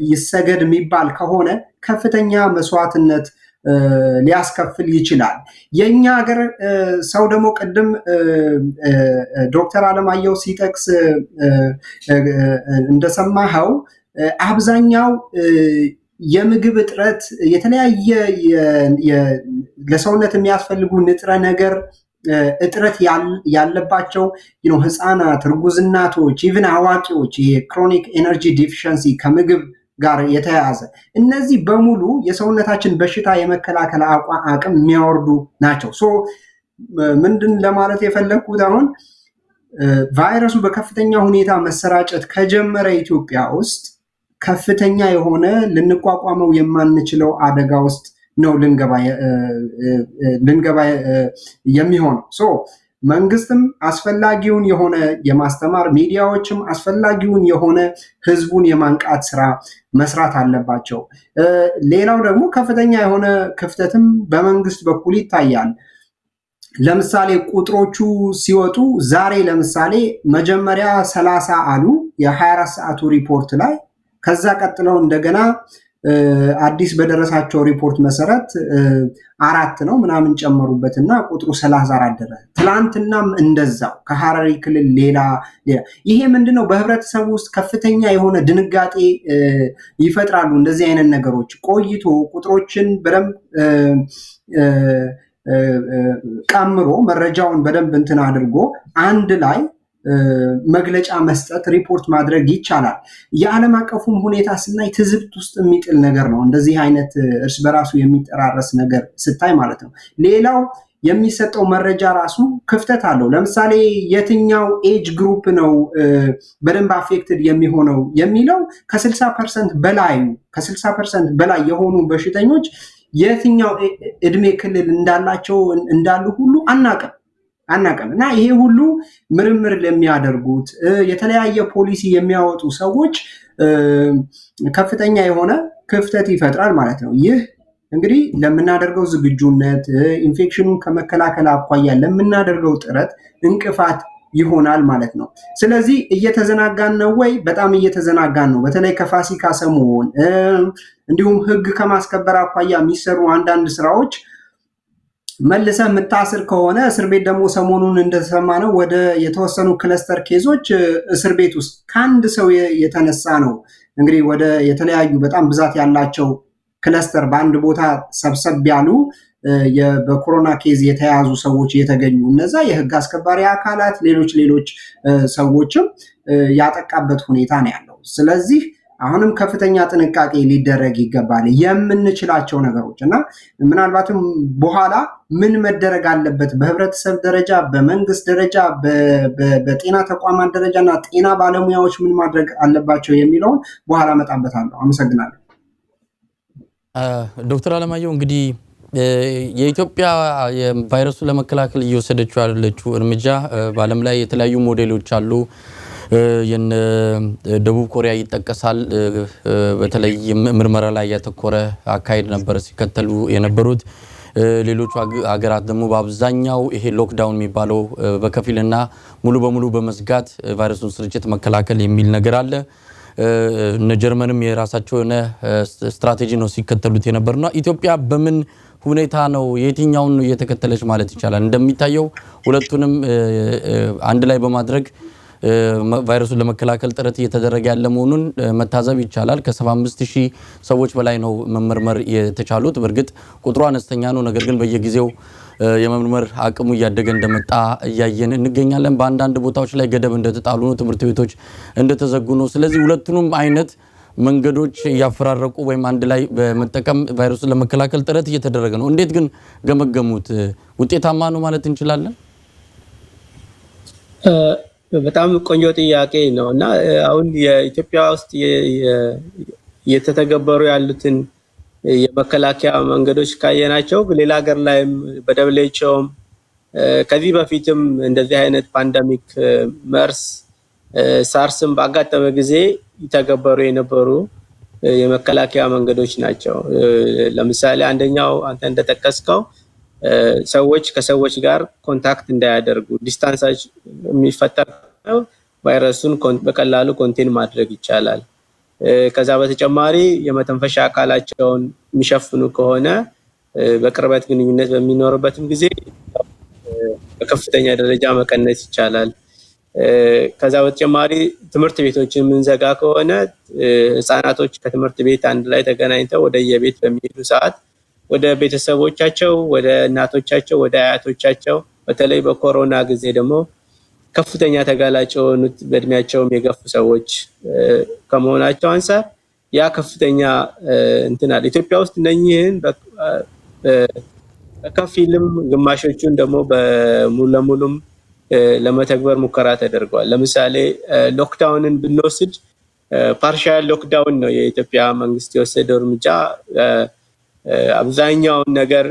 ይሰገድ የሚባል ከሆነ ከፍተኛ መስዋዕትነት ሊያስከፍል ይችላል። የኛ ሀገር ሰው ደግሞ ቅድም ዶክተር አለማየሁ ሲጠቅስ እንደሰማኸው አብዛኛው የምግብ እጥረት፣ የተለያየ ለሰውነት የሚያስፈልጉ ንጥረ ነገር እጥረት ያለባቸው ህፃናት፣ እርጉዝ እናቶች፣ ኢቭን አዋቂዎች የክሮኒክ ኤነርጂ ዲፊሸንሲ ከምግብ ጋር የተያያዘ እነዚህ በሙሉ የሰውነታችን በሽታ የመከላከል አቅም የሚያወርዱ ናቸው። ምንድን ለማለት የፈለኩት አሁን ቫይረሱ በከፍተኛ ሁኔታ መሰራጨት ከጀመረ ኢትዮጵያ ውስጥ ከፍተኛ የሆነ ልንቋቋመው የማንችለው አደጋ ውስጥ ነው ልንገባ የሚሆነው። መንግስትም አስፈላጊውን የሆነ የማስተማር፣ ሚዲያዎችም አስፈላጊውን የሆነ ህዝቡን የማንቃት ስራ መስራት አለባቸው። ሌላው ደግሞ ከፍተኛ የሆነ ክፍተትም በመንግስት በኩል ይታያል። ለምሳሌ ቁጥሮቹ ሲወጡ ዛሬ ለምሳሌ መጀመሪያ 30 አሉ የ24 ሰዓቱ ሪፖርት ላይ። ከዛ ቀጥለው እንደገና አዲስ በደረሳቸው ሪፖርት መሰረት 4 ነው ምናምን ጨመሩበትና ቁጥሩ 34 ደረሰ። ትላንትናም እንደዛው ከሐረሪ ክልል ሌላ። ይሄ ምንድነው? በህብረተሰቡ ውስጥ ከፍተኛ የሆነ ድንጋጤ ይፈጥራሉ እንደዚህ አይነት ነገሮች። ቆይቶ ቁጥሮችን በደንብ ቀምሮ መረጃውን በደንብ እንትን አድርጎ አንድ ላይ መግለጫ መስጠት፣ ሪፖርት ማድረግ ይቻላል። የዓለም አቀፉም ሁኔታ ስናይ ትዝብት ውስጥ የሚጥል ነገር ነው። እንደዚህ አይነት እርስ በራሱ የሚጠራረስ ነገር ስታይ ማለት ነው። ሌላው የሚሰጠው መረጃ ራሱ ክፍተት አለው። ለምሳሌ የትኛው ኤጅ ግሩፕ ነው በደንብ አፌክትድ የሚሆነው የሚለው ከ60% በላይ የሆኑ በሽተኞች የትኛው እድሜ ክልል እንዳሉ ሁሉ አናቀም እና ይሄ ሁሉ ምርምር ለሚያደርጉት የተለያየ ፖሊሲ የሚያወጡ ሰዎች ከፍተኛ የሆነ ክፍተት ይፈጥራል ማለት ነው። ይህ እንግዲህ ለምናደርገው ዝግጁነት ኢንፌክሽኑን ከመከላከል አኳያ ለምናደርገው ጥረት እንቅፋት ይሆናል ማለት ነው። ስለዚህ እየተዘናጋን ነው ወይ? በጣም እየተዘናጋን ነው። በተለይ ከፋሲካ ሰሞን እንዲሁም ህግ ከማስከበር አኳያ የሚሰሩ አንዳንድ ስራዎች መልሰ የምታስር ከሆነ እስር ቤት ደግሞ ሰሞኑን እንደተሰማነው ወደ የተወሰኑ ክለስተር ኬዞች እስር ቤት ውስጥ ከአንድ ሰው የተነሳ ነው እንግዲህ ወደ የተለያዩ በጣም ብዛት ያላቸው ክለስተር በአንድ ቦታ ሰብሰብ ያሉ በኮሮና ኬዝ የተያዙ ሰዎች የተገኙ እነዛ የህግ አስከባሪ አካላት ሌሎች ሰዎችም ያጠቃበት ሁኔታ ነው ያለው። ስለዚህ አሁንም ከፍተኛ ጥንቃቄ ሊደረግ ይገባል የምንችላቸው ነገሮች እና ምናልባትም በኋላ ምን መደረግ አለበት በህብረተሰብ ደረጃ በመንግስት ደረጃ በጤና ተቋማት ደረጃና ጤና ባለሙያዎች ምን ማድረግ አለባቸው የሚለውን በኋላ መጣበታለሁ። አመሰግናለሁ። ዶክተር አለማየሁ እንግዲህ የኢትዮጵያ የቫይረሱ ለመከላከል እየወሰደችው ያለችው እርምጃ በዓለም ላይ የተለያዩ ሞዴሎች አሉ። ደቡብ ኮሪያ ይጠቀሳል። በተለይ ምርመራ ላይ ያተኮረ አካሄድ ነበር ሲከተሉ የነበሩት። ሌሎች ሀገራት ደግሞ በአብዛኛው ይሄ ሎክዳውን የሚባለው በከፊልና ሙሉ በሙሉ በመዝጋት ቫይረሱን ስርጭት መከላከል የሚል ነገር አለ። እነ ጀርመንም የራሳቸው የሆነ ስትራቴጂ ነው ሲከተሉት የነበርና ኢትዮጵያ በምን ሁኔታ ነው የትኛውን ነው እየተከተለች ማለት ይቻላል? እንደሚታየው ሁለቱንም አንድ ላይ በማድረግ ቫይረሱን ለመከላከል ጥረት እየተደረገ ያለ መሆኑን መታዘብ ይቻላል። ከ75000 ሰዎች በላይ ነው መመርመር የተቻሉት። በርግጥ ቁጥሩ አነስተኛ ነው፣ ነገር ግን በየጊዜው የመመርመር አቅሙ እያደገ እንደመጣ እያየን እንገኛለን። በአንዳንድ ቦታዎች ላይ ገደብ እንደተጣሉ ነው፣ ትምህርት ቤቶች እንደተዘጉ ነው። ስለዚህ ሁለቱንም አይነት መንገዶች ያፈራረቁ ወይም አንድ ላይ በመጠቀም ቫይረሱን ለመከላከል ጥረት እየተደረገ ነው። እንዴት ግን ገመገሙት? ውጤታማ ነው ማለት እንችላለን? በጣም ቆንጆ ጥያቄ ነው እና አሁን የኢትዮጵያ ውስጥ የተተገበሩ ያሉትን የመከላከያ መንገዶች ካየናቸው ሌላ ሀገር ላይም በደብሌቸውም ከዚህ በፊትም እንደዚህ አይነት ፓንደሚክ መርስ ሳርስም ባጋጠመ ጊዜ ይተገበሩ የነበሩ የመከላከያ መንገዶች ናቸው። ለምሳሌ አንደኛው አንተ እንደተጠቀስከው ሰዎች ከሰዎች ጋር ኮንታክት እንዳያደርጉ ዲስታንስ የሚፈጠር ቫይረሱን በቀላሉ ኮንቴን ማድረግ ይቻላል። ከዛ በተጨማሪ የመተንፈሻ አካላቸውን የሚሸፍኑ ከሆነ በቅርበት ግንኙነት በሚኖርበትም ጊዜ በከፍተኛ ደረጃ መቀነስ ይቻላል። ከዛ በተጨማሪ ትምህርት ቤቶችን ምንዘጋ ከሆነ ህፃናቶች ከትምህርት ቤት አንድ ላይ ተገናኝተው ወደ የቤት በሚሄዱ ሰዓት ወደ ቤተሰቦቻቸው ወደ እናቶቻቸው ወደ አያቶቻቸው በተለይ በኮሮና ጊዜ ደግሞ ከፍተኛ ተጋላጭ የሆኑት በእድሜያቸውም የገፉ ሰዎች ከመሆናቸው አንፃር ያ ከፍተኛ እንትናል ኢትዮጵያ ውስጥ እነኚህን በከፊልም ግማሾቹን ደግሞ በሙሉ ለሙሉም ለመተግበር ሙከራ ተደርጓል። ለምሳሌ ሎክዳውንን ብንወስድ ፓርሻል ሎክዳውን ነው የኢትዮጵያ መንግስት የወሰደው እርምጃ። አብዛኛውን ነገር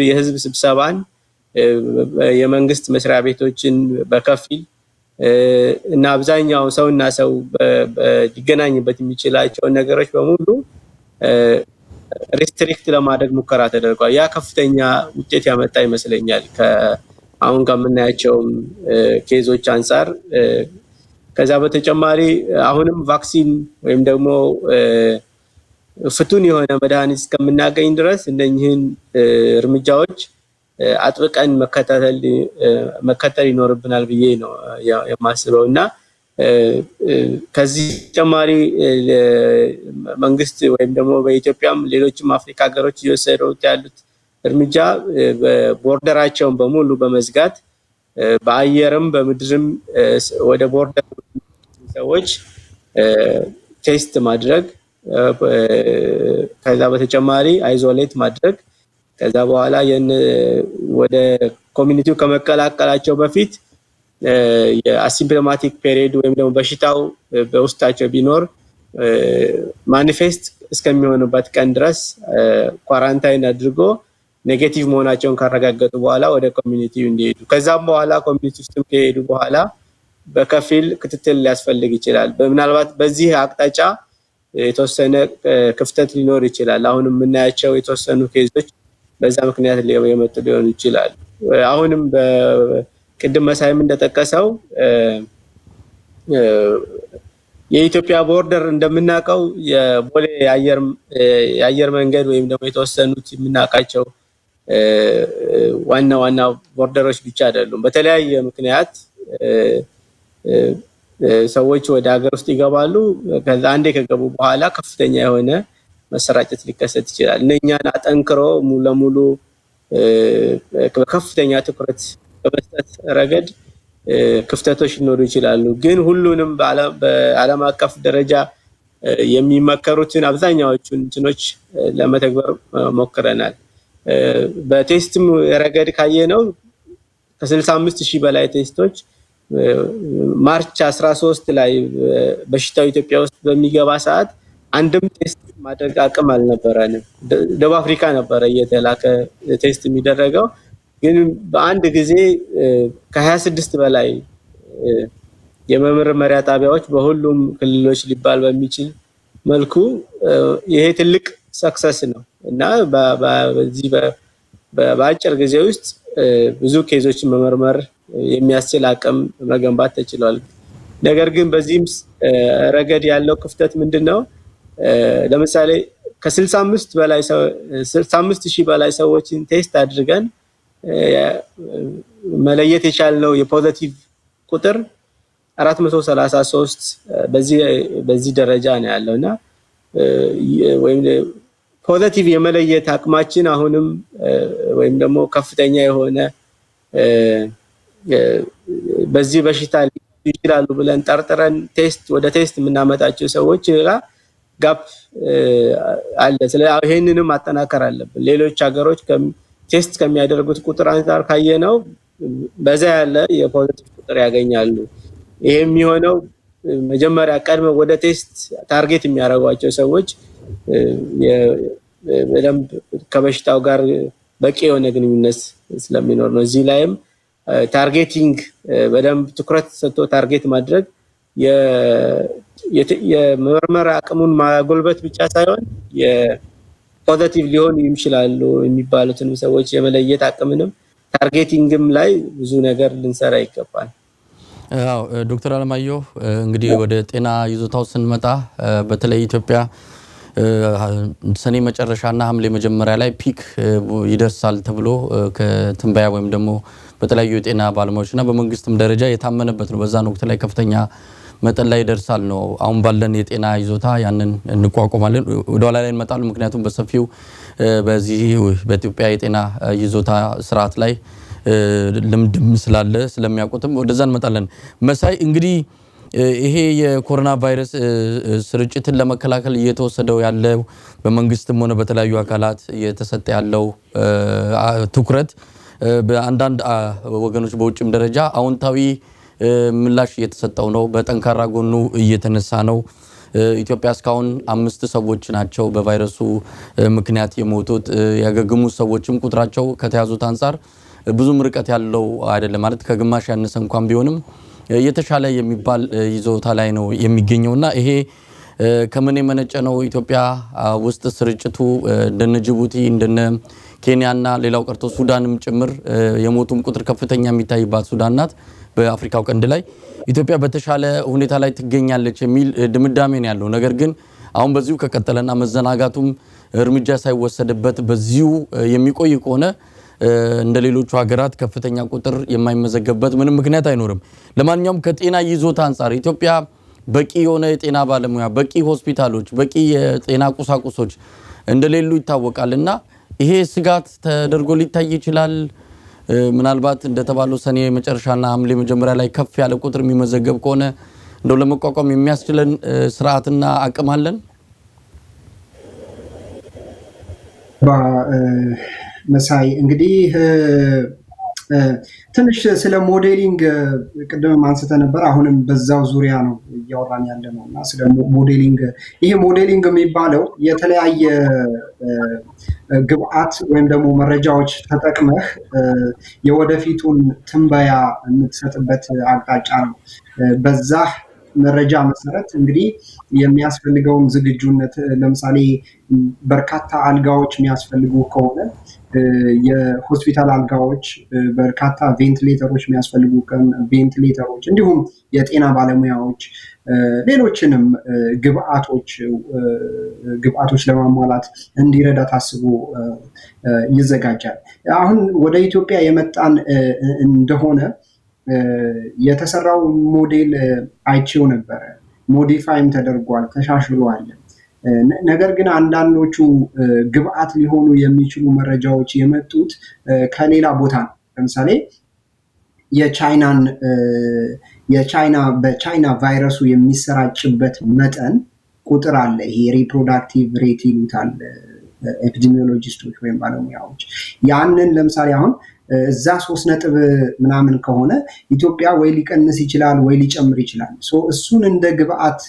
የህዝብ ስብሰባን የመንግስት መስሪያ ቤቶችን በከፊል እና አብዛኛው ሰውና ሰው ሊገናኝበት የሚችላቸውን ነገሮች በሙሉ ሪስትሪክት ለማድረግ ሙከራ ተደርጓል። ያ ከፍተኛ ውጤት ያመጣ ይመስለኛል አሁን ከምናያቸው ኬዞች አንፃር። ከዛ በተጨማሪ አሁንም ቫክሲን ወይም ደግሞ ፍቱን የሆነ መድኃኒት እስከምናገኝ ድረስ እነኚህን እርምጃዎች አጥብቀን መከተል ይኖርብናል ብዬ ነው የማስበው እና ከዚህ ተጨማሪ መንግስት ወይም ደግሞ በኢትዮጵያም ሌሎችም አፍሪካ ሀገሮች እየወሰዱት ያሉት እርምጃ በቦርደራቸውን በሙሉ በመዝጋት በአየርም በምድርም ወደ ቦርደር ሰዎች ቴስት ማድረግ ከዛ በተጨማሪ አይዞሌት ማድረግ ከዛ በኋላ ወደ ኮሚኒቲው ከመቀላቀላቸው በፊት የአሲምፕቶማቲክ ፔሪድ ወይም ደግሞ በሽታው በውስጣቸው ቢኖር ማኒፌስት እስከሚሆንበት ቀን ድረስ ኳራንታይን አድርጎ ኔጌቲቭ መሆናቸውን ካረጋገጡ በኋላ ወደ ኮሚኒቲው እንዲሄዱ ከዛም በኋላ ኮሚኒቲ ውስጥ ከሄዱ በኋላ በከፊል ክትትል ሊያስፈልግ ይችላል። ምናልባት በዚህ አቅጣጫ የተወሰነ ክፍተት ሊኖር ይችላል። አሁንም የምናያቸው የተወሰኑ ኬዞች በዛ ምክንያት የመጡ ሊሆኑ ይችላል። አሁንም በቅድም መሳይም እንደጠቀሰው የኢትዮጵያ ቦርደር እንደምናውቀው የቦሌ የአየር መንገድ ወይም ደግሞ የተወሰኑት የምናውቃቸው ዋና ቦርደሮች ብቻ አይደሉም። በተለያየ ምክንያት ሰዎች ወደ ሀገር ውስጥ ይገባሉ። ከዛ አንዴ ከገቡ በኋላ ከፍተኛ የሆነ መሰራጨት ሊከሰት ይችላል። እነኛን አጠንክሮ ሙሉ ለሙሉ ከፍተኛ ትኩረት በመስጠት ረገድ ክፍተቶች ሊኖሩ ይችላሉ። ግን ሁሉንም በዓለም አቀፍ ደረጃ የሚመከሩትን አብዛኛዎቹን እንትኖች ለመተግበር ሞክረናል። በቴስትም ረገድ ካየነው ከ65000 በላይ ቴስቶች ማርች 13 ላይ በሽታው ኢትዮጵያ ውስጥ በሚገባ ሰዓት አንድም ቴስት ማድረግ አቅም አልነበረንም። ደቡብ አፍሪካ ነበረ እየተላከ ቴስት የሚደረገው። ግን በአንድ ጊዜ ከ26 በላይ የመመርመሪያ ጣቢያዎች በሁሉም ክልሎች ሊባል በሚችል መልኩ ይሄ ትልቅ ሰክሰስ ነው እና በዚህ በአጭር ጊዜ ውስጥ ብዙ ኬዞችን መመርመር የሚያስችል አቅም መገንባት ተችሏል። ነገር ግን በዚህም ረገድ ያለው ክፍተት ምንድነው? ለምሳሌ ከ65000 በላይ ሰዎችን ቴስት አድርገን መለየት የቻልነው የፖዚቲቭ ቁጥር 433 በዚህ ደረጃ ነው ያለውና ወይም ፖዚቲቭ የመለየት አቅማችን አሁንም ወይም ደግሞ ከፍተኛ የሆነ በዚህ በሽታ ይችላሉ ብለን ጠርጥረን ወደ ቴስት የምናመጣቸው ሰዎች ጋፕ አለ። ስለዚህ ይሄንንም ማጠናከር አለብን። ሌሎች ሀገሮች ቴስት ከሚያደርጉት ቁጥር አንፃር ካየነው በዛ ያለ የፖዚቲቭ ቁጥር ያገኛሉ። ይሄ የሚሆነው መጀመሪያ ቀድመው ወደ ቴስት ታርጌት የሚያደርጓቸው ሰዎች በደንብ ከበሽታው ጋር በቂ የሆነ ግንኙነት ስለሚኖር ነው። እዚህ ላይም ታርጌቲንግ በደንብ ትኩረት ሰጥቶ ታርጌት ማድረግ የመመርመር አቅሙን ማጎልበት ብቻ ሳይሆን የፖዚቲቭ ሊሆኑ ይችላሉ የሚባሉትን ሰዎች የመለየት አቅምንም ታርጌቲንግም ላይ ብዙ ነገር ልንሰራ ይገባል። አዎ ዶክተር አለማየሁ እንግዲህ ወደ ጤና ይዞታው ስንመጣ በተለይ ኢትዮጵያ ሰኔ መጨረሻና ሐምሌ መጀመሪያ ላይ ፒክ ይደርሳል ተብሎ ከትንበያ ወይም ደግሞ በተለያዩ የጤና ባለሙያዎችና በመንግስትም ደረጃ የታመነበት ነው። በዛን ወቅት ላይ ከፍተኛ መጠን ላይ ይደርሳል ነው። አሁን ባለን የጤና ይዞታ ያንን እንቋቋማለን። ወደ ኋላ ላይ እንመጣለን። ምክንያቱም በሰፊው በዚህ በኢትዮጵያ የጤና ይዞታ ስርዓት ላይ ልምድም ስላለ ስለሚያውቁትም ወደዛ እንመጣለን። መሳይ እንግዲህ ይሄ የኮሮና ቫይረስ ስርጭትን ለመከላከል እየተወሰደው ያለው በመንግስትም ሆነ በተለያዩ አካላት እየተሰጠ ያለው ትኩረት በአንዳንድ ወገኖች በውጭም ደረጃ አዎንታዊ ምላሽ እየተሰጠው ነው። በጠንካራ ጎኑ እየተነሳ ነው። ኢትዮጵያ እስካሁን 5 ሰዎች ናቸው በቫይረሱ ምክንያት የሞቱት። ያገገሙ ሰዎችም ቁጥራቸው ከተያዙት አንፃር ብዙም ርቀት ያለው አይደለም ማለት ከግማሽ ያነሰ እንኳን ቢሆንም የተሻለ የሚባል ይዞታ ላይ ነው የሚገኘውና ይሄ ከምን የመነጨ ነው? ኢትዮጵያ ውስጥ ስርጭቱ እንደነ ጅቡቲ እንደነ ኬንያና ሌላው ቀርቶ ሱዳንም ጭምር የሞቱም ቁጥር ከፍተኛ የሚታይባት ሱዳን ናት በአፍሪካው ቀንድ ላይ። ኢትዮጵያ በተሻለ ሁኔታ ላይ ትገኛለች የሚል ድምዳሜ ነው ያለው። ነገር ግን አሁን በዚሁ ከቀጠለና መዘናጋቱም እርምጃ ሳይወሰድበት በዚሁ የሚቆይ ከሆነ እንደሌሎቹ ሀገራት ከፍተኛ ቁጥር የማይመዘገብበት ምንም ምክንያት አይኖርም። ለማንኛውም ከጤና ይዞታ አንፃር ኢትዮጵያ በቂ የሆነ የጤና ባለሙያ፣ በቂ ሆስፒታሎች፣ በቂ የጤና ቁሳቁሶች እንደሌሉ ይታወቃልና ይሄ ስጋት ተደርጎ ሊታይ ይችላል። ምናልባት እንደተባለው ሰኔ መጨረሻና ሐምሌ መጀመሪያ ላይ ከፍ ያለ ቁጥር የሚመዘገብ ከሆነ እንደው ለመቋቋም የሚያስችለን ስርዓትና አቅም አለን። መሳይ እንግዲህ ትንሽ ስለ ሞዴሊንግ ቅድም አንስተ ነበር አሁንም በዛው ዙሪያ ነው እያወራን ያለነውና ስለ ሞዴሊንግ ይሄ ሞዴሊንግ የሚባለው የተለያየ ግብአት ወይም ደግሞ መረጃዎች ተጠቅመህ የወደፊቱን ትንበያ የምትሰጥበት አቅጣጫ ነው በዛ መረጃ መሰረት እንግዲህ የሚያስፈልገውን ዝግጁነት ለምሳሌ በርካታ አልጋዎች የሚያስፈልጉ ከሆነ የሆስፒታል አልጋዎች በርካታ ቬንቲሌተሮች የሚያስፈልጉ ቬንቲሌተሮች እንዲሁም የጤና ባለሙያዎች ሌሎችንም ግብአቶች ለማሟላት እንዲረዳ ታስቦ ይዘጋጃል አሁን ወደ ኢትዮጵያ የመጣን እንደሆነ የተሰራው ሞዴል አይቼው ነበር ሞዲፋይም ተደርጓል ተሻሽሏል ነገር ግን አንዳንዶቹ ግብአት ሊሆኑ የሚችሉ መረጃዎች የመጡት ከሌላ ቦታ ነው ለምሳሌ በቻይና ቫይረሱ የሚሰራጭበት መጠን ቁጥር አለ ይሄ ሪፕሮዳክቲቭ ሬት ይሉታል ኤፒዲሚዮሎጂስቶች ወይም ባለሙያዎች ያንን ለምሳሌ አሁን እዛ 3 ነጥብ ምናምን ከሆነ ኢትዮጵያ ወይ ሊቀንስ ይችላል ወይ ሊጨምር ይችላል ሶ እሱን እንደ ግብአት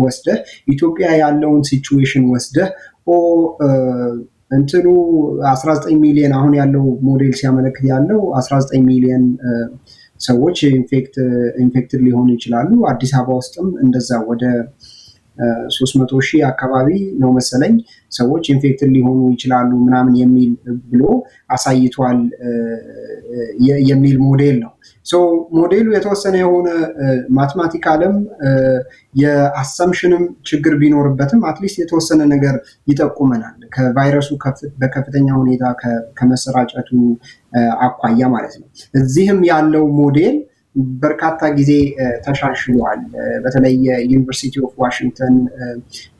ወስደህ ኢትዮጵያ ያለውን ሲቹዌሽን ወስደህ እንትኑ 19 ሚሊዮን አሁን ያለው ሞዴል ሲያመለክት ያለው 19 ሚሊዮን ሰዎች ኢንፌክትድ ሊሆኑ ይችላሉ አዲስ አበባ ውስጥም እንደዛ ወደ 300,000 አካባቢ ነው መሰለኝ ሰዎች ኢንፌክትድ ሊሆኑ ይችላሉ ምናምን የሚል ብሎ አሳይቷል የሚል ሞዴል ነው ሶ ሞዴሉ የተወሰነ የሆነ ማቴማቲካልም የአሰምፕሽንም ችግር ቢኖርበትም አትሊስት የተወሰነ ነገር ይጠቁመናል ከቫይረሱ በከፍተኛ ሁኔታ ከመሰራጨቱ አኳያ ማለት ነው እዚህም ያለው ሞዴል በርካታ ጊዜ ተሻሽሏል በተለይ ዩኒቨርሲቲ ኦፍ ዋሽንግተን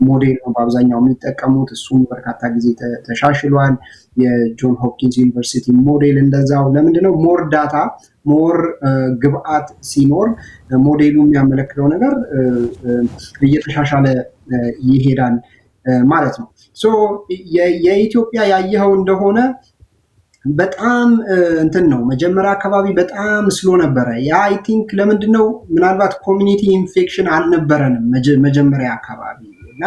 ሞዴል ነው በአብዛኛው የሚጠቀሙት እሱም በርካታ ጊዜ ተሻሽሏል የጆን ሆፕኪንስ ዩኒቨርሲቲ ሞዴል እንደዛው ለምንድነው ሞር ዳታ ሞር ግብአት ሲኖር ሞዴሉ የሚያመለክተው ነገር እየተሻሻለ ይሄዳል ማለት ነው ሶ የኢትዮጵያ ያየኸው እንደሆነ በጣም እንትን ነው መጀመሪያ አካባቢ በጣም ስሎ ነበረ ያ አይ ቲንክ ለምንድነው ምናልባት ኮሚኒቲ ኢንፌክሽን አልነበረንም መጀመሪያ አካባቢ እና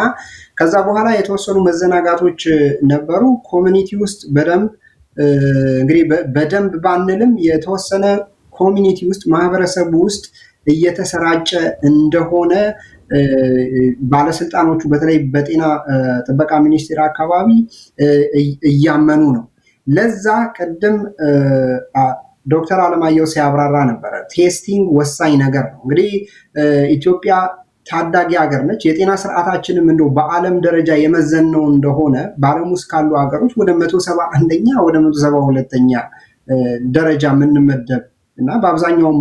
ከዛ በኋላ የተወሰኑ መዘናጋቶች ነበሩ ኮሚኒቲ ውስጥ እንግዲህ በደንብ ባንልም የተወሰነ ኮሚኒቲ ውስጥ ማህበረሰቡ ውስጥ እየተሰራጨ እንደሆነ ባለስልጣኖቹ በተለይ በጤና ጥበቃ ሚኒስቴር አካባቢ እያመኑ ነው ለዛ ቀደም ዶክተር አለማየሁ ሲያብራራ ነበር ቴስቲንግ ወሳኝ ነገር ነው እንግዲህ ኢትዮጵያ ታዳጊ ሀገር ነች የጤና ስርዓታችንም እንደው በአለም ደረጃ የመዘነው እንደሆነ በአለም ውስጥ ካሉ ሀገሮች ወደ 171ኛ ወደ 172ኛ ደረጃ ምንመደብ እና በአብዛኛው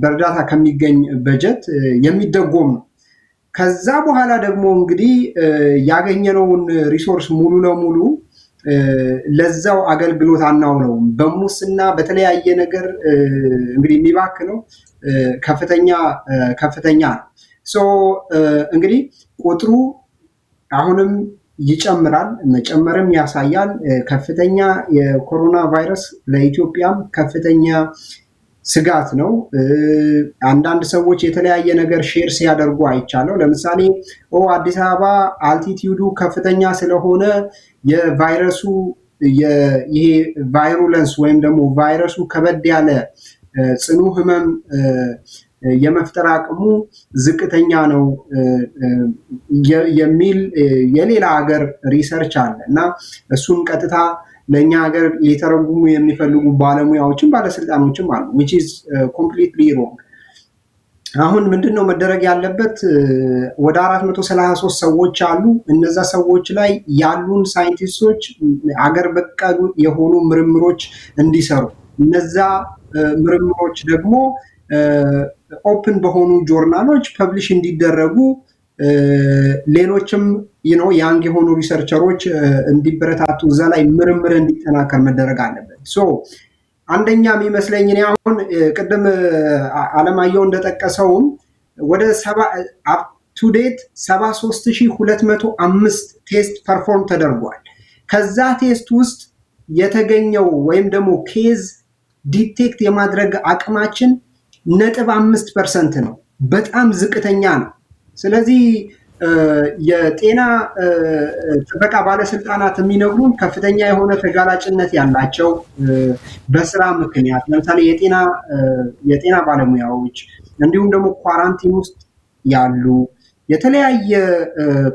በእርዳታ ከሚገኝ በጀት የሚደጎም ነው ከዛ በኋላ ደግሞ እንግዲህ ያገኘነውን ሪሶርስ ሙሉ ለሙሉ ለዛው አገልግሎት አናውለው በሙስና በተለያየ ነገር እንግዲህ የሚባክነው ከፍተኛ ሶ እንግዲህ ቁጥሩ አሁንም ይጨምራል መጨመርም ያሳያል ከፍተኛ የኮሮና ቫይረስ ለኢትዮጵያም ከፍተኛ ስጋት ነው አንዳንድ ሰዎች የተለያየ ነገር ሼር ሲያደርጉ አይቻለው ለምሳሌ አዲስ አበባ አልቲቲዩዱ ከፍተኛ ስለሆነ የቫይረሱ ይሄ ቫይሩለንስ ወይም ደግሞ ቫይረሱ ከበድ ያለ ጽኑ ህመም የመፍጠር አቅሙ ዝቅተኛ ነው የሚል የሌላ ሀገር ሪሰርች አለ እና እሱን ቀጥታ ለኛ ሀገር ሊተረጉሙ የሚፈልጉ ባለሙያዎችም ባለስልጣኖችም አሉ which is completely wrong አሁን ምንድነው መደረግ ያለበት ወደ 433 ሰዎች አሉ እነዛ ሰዎች ላይ ያሉን ሳይንቲስቶች ሀገር በቀል የሆኑ ምርምሮች እንዲሰሩ እነዛ ምርምሮች ደግሞ ኦፕን በሆኑ ጆርናሎች ፐብሊሽ እንዲደረጉ ሌሎችም ያንግ የሆኑ ሪሰርቸሮች እንዲበረታቱ እዛ ላይ ምርምር እንዲጠናከር መደረግ አለበት ሶ አንደኛ የሚመስለኝ እኔ አሁን ቅድም አለማየሁ እንደጠቀሰው ወደ up to date 73205 ቴስት ፐርፎርም ተደርጓል ከዛ ቴስት ውስጥ የተገኘው ወይም ደግሞ ኬዝ ዲቴክት የማድረግ አቅማችን 0.5% ነው። በጣም ዝቅተኛ ነው። ስለዚህ የጤና ጥበቃ ባለስልጣናት የሚነግሩን ከፍተኛ የሆነ ተጋላጭነት ያላቸው በስራ ምክንያት ለምሳሌ የጤና ባለሙያዎች እንዲሁም ደግሞ ኳራንቲን ውስጥ ያሉ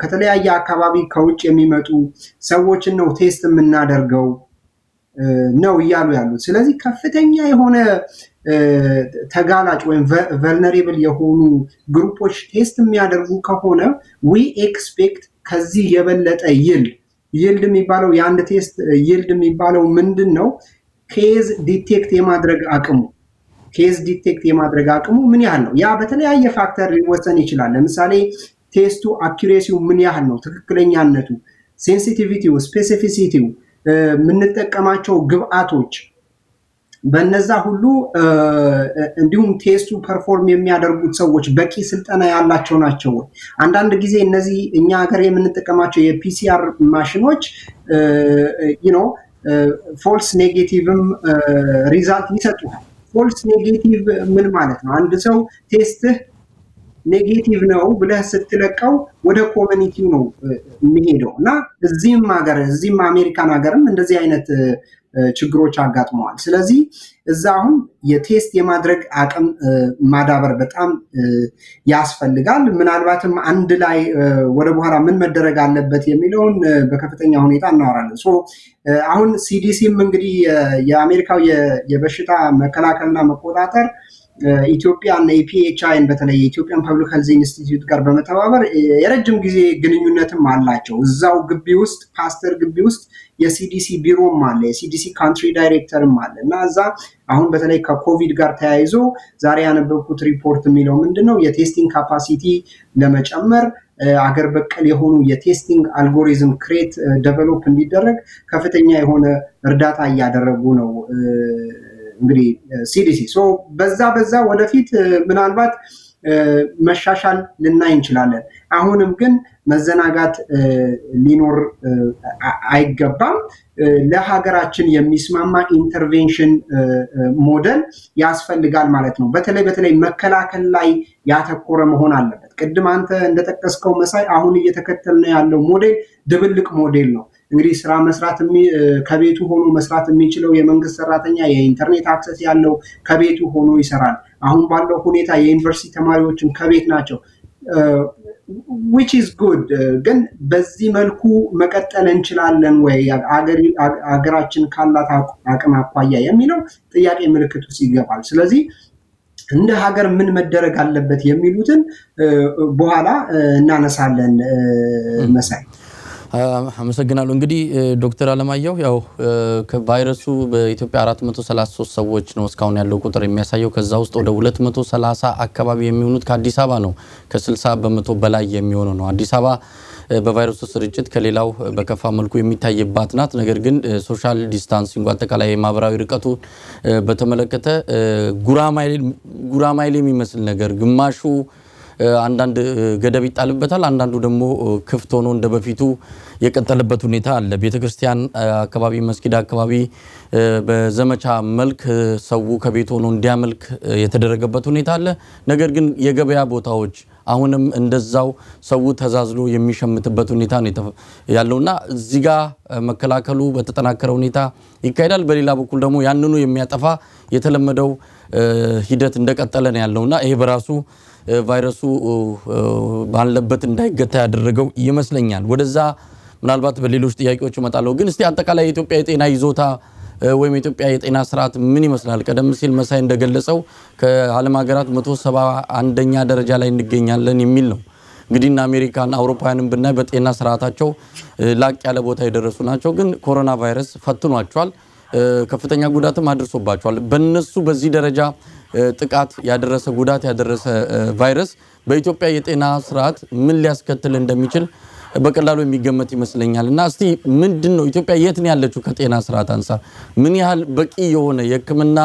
ከተለያየ አካባቢ ከውጭ የሚመጡ ሰዎችን ነው ቴስት የምናደርገው ነው እያሉ ያሉት። ስለዚህ ከፍተኛ የሆነ ተጋላጭ ወይም vulnerable የሆኑ ግሩፖች ቴስት የሚያደርጉ ከሆነ we expect ከዚህ የበለጠ yield የሚባለው የአንድ ቴስት yield የሚባለው ምንድነው? ኬዝ ዲቴክት የማድረግ አቅሙ ምን ያህል ነው? ያ በተለያየ ፋክተር ሊወሰን ይችላል። ለምሳሌ ቴስቱ አኩሬሲው ምን ያህል ነው? ትክክለኛነቱ፣ ሴንሲቲቪቲው፣ ስፔሲፊሲቲው፣ የምንጠቀማቸው ግብአቶች በነዛ ሁሉ እንዲሁም ቴስቱ ፐርፎርም የሚያደርጉት ሰዎች በቂ ስልጠና ያላቸው ናቸው። አንዳንድ ጊዜ እነዚህ እኛ ሀገር የምንጠቀማቸው የፒሲአር ማሽኖች ፎልስ ኔጌቲቭም ሪዛልት ይሰጡታል። ፎልስ ኔጌቲቭ ምን ማለት ነው? አንድ ሰው ቴስትህ ኔጌቲቭ ነው ብለህ ስትለቀው ወደ ኮሚኒቲው ነው የሚሄደው እና እዚህም አሜሪካን ሀገርም እንደዚህ አይነት ችግሮች አጋጥመዋል። ስለዚህ እዛ አሁን የቴስት የማድረግ አቅም ማዳበር በጣም ያስፈልጋል። ምናልባትም አንድ ላይ ወደ በኋላ ምን መደረግ አለበት የሚለውን በከፍተኛ ሁኔታ እናወራለን። አሁን ሲዲሲም እንግዲህ የአሜሪካው የበሽታ መከላከልና መቆጣጠር ኢትዮጵያ እና ኢፒኤችአይን በተለይ የኢትዮጵያን ፐብሊክ ሄልዝ ኢንስቲትዩት ጋር በመተባበር የረጅም ጊዜ ግንኙነትም አላቸው። እዛው ግቢ ውስጥ ፓስተር ግቢ ውስጥ የሲዲሲ ቢሮም አለ፣ የሲዲሲ ካንትሪ ዳይሬክተርም አለ እና እዛ አሁን በተለይ ከኮቪድ ጋር ተያይዞ ዛሬ ያነበብኩት ሪፖርት የሚለው ምንድነው የቴስቲንግ ካፓሲቲ ለመጨመር አገር በቀል የሆኑ የቴስቲንግ አልጎሪዝም ክሬት ዴቨሎፕ እንዲደረግ ከፍተኛ የሆነ እርዳታ እያደረጉ ነው እንግዲህ ሲዲሲ። በዛ ወደፊት ምናልባት መሻሻል ልናይ እንችላለን። አሁንም ግን መዘናጋት ሊኖር አይገባም። ለሀገራችን የሚስማማ ኢንተርቬንሽን ሞዴል ያስፈልጋል ማለት ነው። በተለይ መከላከል ላይ ያተኮረ መሆን አለበት። ቅድም አንተ እንደጠቀስከው መሳይ አሁን እየተከተልን ያለው ሞዴል ድብልቅ ሞዴል ነው። እንግዲህ ስራ መስራት ከቤቱ ሆኖ መስራት የሚችለው የመንግስት ሰራተኛ የኢንተርኔት አክሰስ ያለው ከቤቱ ሆኖ ይሰራል። አሁን ባለው ሁኔታ የዩኒቨርሲቲ ተማሪዎችም ከቤት ናቸው which is good። ግን በዚህ መልኩ መቀጠል እንችላለን ወይ አገራችን ካላት አቅም አኳያ የሚለው ጥያቄ ምልክት ውስጥ ይገባል። ስለዚህ እንደ ሀገር ምን መደረግ አለበት የሚሉትን በኋላ እናነሳለን መሳይ። አመሰግናለሁ። እንግዲህ ዶክተር አለማየሁ ያው ከቫይረሱ በኢትዮጵያ 433 ሰዎች ነው እስካሁን ያለው ቁጥር የሚያሳየው። ከዛ ውስጥ ወደ 230 አካባቢ የሚሆኑት ከአዲስ አበባ ነው። ከ60% በላይ የሚሆነው ነው። አዲስ አበባ በቫይረሱ ስርጭት ከሌላው በከፋ መልኩ የሚታይባት ናት። ነገር ግን ሶሻል ዲስታንሲንግ አጠቃላይ ማህበራዊ ርቀቱ በተመለከተ ጉራማይሌ የሚመስል ነገር ግማሹ አንዳንድ ገደብ ይጣልበታል፣ አንዳንዱ ደግሞ ክፍት ሆኖ እንደበፊቱ የቀጠለበት ሁኔታ አለ። ቤተክርስቲያን አካባቢ መስጊድ አካባቢ በዘመቻ መልክ ሰው ከቤት ሆኖ እንዲያመልክ የተደረገበት ሁኔታ አለ። ነገር ግን የገበያ ቦታዎች አሁንም እንደዛው ሰው ተዛዝሎ የሚሸምትበት ሁኔታ ነው ያለውና እዚህ ጋር መከላከሉ በተጠናከረ ሁኔታ ይካሄዳል። በሌላ በኩል ደግሞ ያንኑ የሚያጠፋ የተለመደው ሂደት እንደቀጠለ ነው ያለውና ይሄ በራሱ ቫይረሱ ባለበት እንዳይገታ ያደረገው ይመስለኛል። ወደዛ ምናልባት በሌሎች ጥያቄዎች እመጣለሁ። ግን እስቲ አጠቃላይ የኢትዮጵያ የጤና ይዞታ ወይም የኢትዮጵያ የጤና ስርዓት ምን ይመስላል? ቀደም ሲል መሳይ እንደገለጸው ከዓለም ሀገራት 171ኛ ደረጃ ላይ እንገኛለን የሚል ነው። እንግዲህ አሜሪካና አውሮፓውያንም ብናይ በጤና ስርዓታቸው ላቅ ያለ ቦታ የደረሱ ናቸው። ግን ኮሮና ቫይረስ ፈትኗቸዋል፣ ከፍተኛ ጉዳትም አድርሶባቸዋል። በእነሱ በዚህ ደረጃ ጥቃት ያደረሰ ጉዳት ያደረሰ ቫይረስ በኢትዮጵያ የጤና ስርዓት ምን ሊያስከትል እንደሚችል በቀላሉ የሚገመት ይመስለኛልና እስቲ ምንድነው ኢትዮጵያ የት ነው ያለችው? ከጤና ስርዓት አንፃር ምን ያህል በቂ የሆነ የሕክምና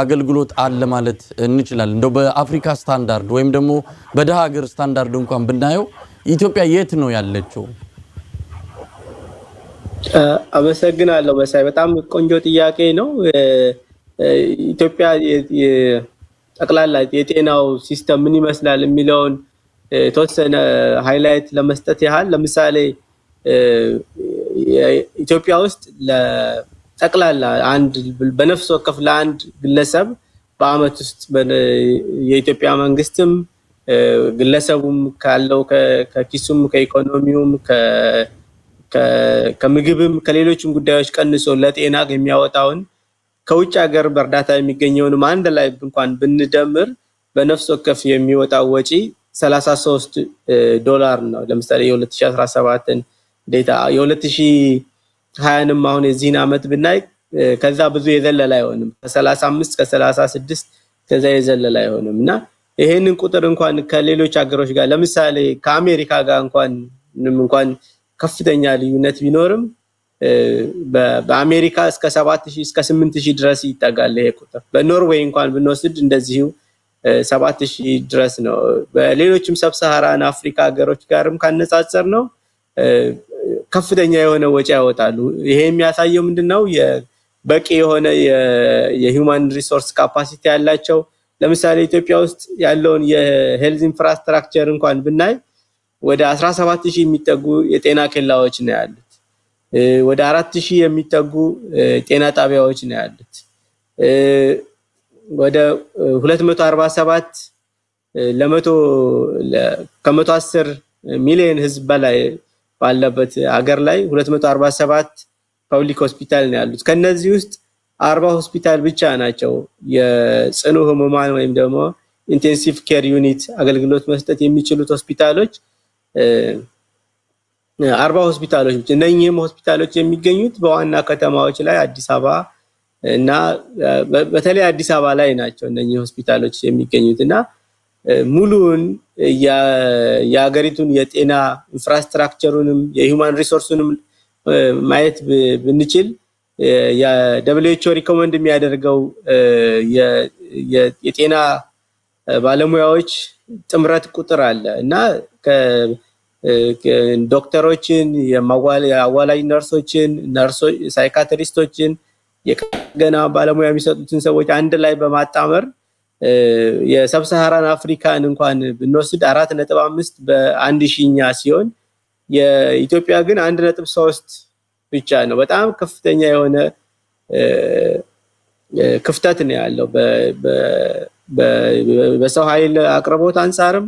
አገልግሎት አለ ማለት እንችላለን? እንደው በአፍሪካ ስታንዳርድ ወይም ደግሞ በደሃ ሀገር ስታንዳርድ እንኳን ብናየው ኢትዮጵያ የት ነው ያለችው? አመሰግናለሁ መሳይ፣ በጣም ቆንጆ ጥያቄ ነው። ኢትዮጵያ ጠቅላላ የጤናው ሲስተም ምን ይመስላል የሚለውን የተወሰነ ሃይላይት ለመስጠት ያህል ለምሳሌ ኢትዮጵያ ውስጥ ለጠቅላላ አንድ በነፍስ ወከፍ ለአንድ ግለሰብ በአመት ውስጥ የኢትዮጵያ መንግስትም ግለሰቡም ካለው ከኪሱም ከኢኮኖሚውም ከምግብም ከሌሎችም ጉዳዮች ቀንሶ ለጤና የሚያወጣውን ከውጭ ሀገር በእርዳታ የሚገኘውን አንድ ላይ እንኳን ብንደምር በነፍስ ወከፍ የሚወጣው ወጪ $33 ነው። ለምሳሌ የ2017ን ዴታ የ2020ንም አሁን የዚህን አመት ብናይ ከዛ ብዙ የዘለለ አይሆንም። ከ35 ከ36 ከዛ የዘለለ አይሆንም እና ይሄንን ቁጥር እንኳን ከሌሎች ሀገሮች ጋር ለምሳሌ ከአሜሪካ ጋር እንኳን ከፍተኛ ልዩነት ቢኖርም በአሜሪካ እስከ 7000 እስከ 8000 ድረስ ይጠጋል ይሄ ቁጥር። በኖርዌይ እንኳን ብንወስድ እንደዚሁ 7000 ድረስ ነው። በሌሎችም ሰብሳሃራን አፍሪካ ሀገሮች ጋርም ካነጻጸር ነው ከፍተኛ የሆነ ወጪ ያወጣሉ። ይሄ የሚያሳየው ምንድነው በቂ የሆነ የሂውማን ሪሶርስ ካፓሲቲ ያላቸው ለምሳሌ ኢትዮጵያ ውስጥ ያለውን የሄልዝ ኢንፍራስትራክቸር እንኳን ብናይ ወደ 17000 የሚጠጉ የጤና ኬላዎች ነው ያሉት። ወደ 4000 የሚጠጉ ጤና ጣቢያዎች ነው ያሉት። ወደ 247 ከ110 ሚሊዮን ህዝብ በላይ ባለበት ሀገር ላይ 247 ፐብሊክ ሆስፒታል ነው ያሉት። ከነዚህ ውስጥ 40 ሆስፒታል ብቻ ናቸው የጽኑ ህሙማን ወይም ደግሞ ኢንቴንሲቭ ኬር ዩኒት አገልግሎት መስጠት የሚችሉት ሆስፒታሎች 40 ሆስፒታሎች ብቻ። እነኚህም ሆስፒታሎች የሚገኙት በዋና ከተማዎች ላይ አዲስ አበባ እና በተለይ አዲስ አበባ ላይ ናቸው እነኚህ ሆስፒታሎች የሚገኙት እና ሙሉን የሀገሪቱን የጤና ኢንፍራስትራክቸሩንም የሂውማን ሪሶርሱንም ማየት ብንችል የWHO ሪኮመንድ የሚያደርገው የጤና ባለሙያዎች ጥምረት ቁጥር አለ እና ዶክተሮችን የአዋላጅ ነርሶችን ሳይካትሪስቶችን የገና ባለሙያ የሚሰጡትን ሰዎች አንድ ላይ በማጣመር የሰብሳሃራን አፍሪካን እንኳን ብንወስድ 4.5 በ1000ኛ ሲሆን የኢትዮጵያ ግን 1.3 ብቻ ነው። በጣም ከፍተኛ የሆነ ክፍተት ነው ያለው በሰው ኃይል አቅርቦት አንፃርም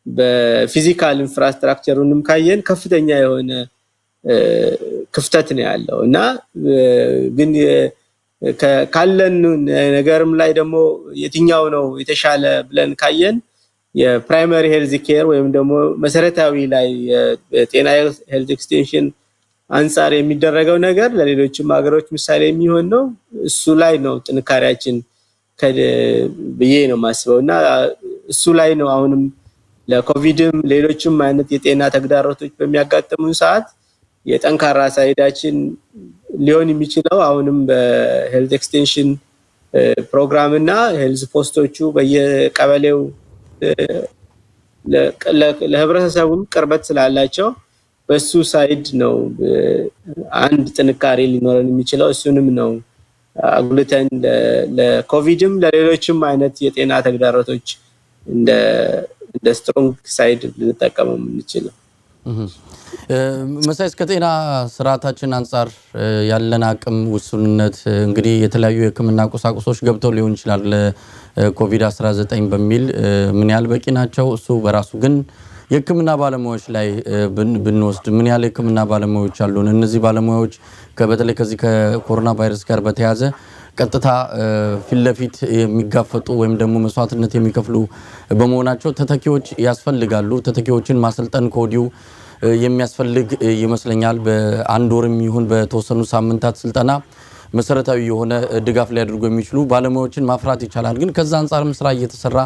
በፊዚካል ኢንፍራስትራክቸሩንም ካየን ከፍተኛ የሆነ ክፍተት ነው ያለው እና ግን ካለን ነገርም ላይ ደግሞ የትኛው ነው የተሻለ ብለን ካየን የፕራይመሪ ሄልዝ ኬር ወይም ደግሞ መሰረታዊ ላይ የጤና ሄልዝ ኤክስቴንሽን አንፃር የሚደረገው ነገር ለሌሎችም ሀገሮች ምሳሌ የሚሆን ነው። እሱ ላይ ነው ጥንካሬያችን ብዬ ነው ማስበውና እሱ ላይ ነው አሁንም ለኮቪድም ሌሎችም አይነት የጤና ተግዳሮቶች በሚያጋጥሙን ሰዓት የጠንካራ ሳይዳችን ሊሆን የሚችለው አሁንም በሄልዝ ኤክስቴንሽን ፕሮግራም እና ሄልዝ ፖስቶቹ በየቀበሌው ለህብረተሰቡም ቅርበት ስላላቸው በሱ ሳይድ ነው አንድ ጥንካሬ ሊኖረን የሚችለው። እሱንም ነው አጉልተን ለኮቪድም ለሌሎችም አይነት የጤና ተግዳሮቶች እንደ ስትሮንግ ሳይድ ልንጠቀመው የምንችለው። መሳይ ከጤና ስርዓታችን አንፃር ያለን አቅም ውሱንነት እንግዲህ የተለያዩ የህክምና ቁሳቁሶች ገብተው ሊሆን ይችላል ለኮቪድ-19 በሚል ምን ያህል በቂ ናቸው? እሱ በራሱ ግን የህክምና ባለሙያዎች ላይ ብንወስድ ምን ያህል የህክምና ባለሙያዎች አሉን? እነዚህ ባለሙያዎች በተለይ ከዚህ ከኮሮና ቫይረስ ጋር በተያያዘ ቀጥታ ፊት ለፊት የሚጋፈጡ ወይም ደግሞ መስዋዕትነት የሚከፍሉ በመሆናቸው ተተኪዎች ያስፈልጋሉ። ተተኪዎችን ማሰልጠን ኮዲው የሚያስፈልግ ይመስለኛል። በአንድ ወርም ይሁን በተወሰኑ ሳምንታት ስልጠና መሰረታዊ የሆነ ድጋፍ ሊያደርጉ የሚችሉ ባለሙያዎችን ማፍራት ይቻላል። ግን ከዛ አንፃርም ስራ እየተሰራ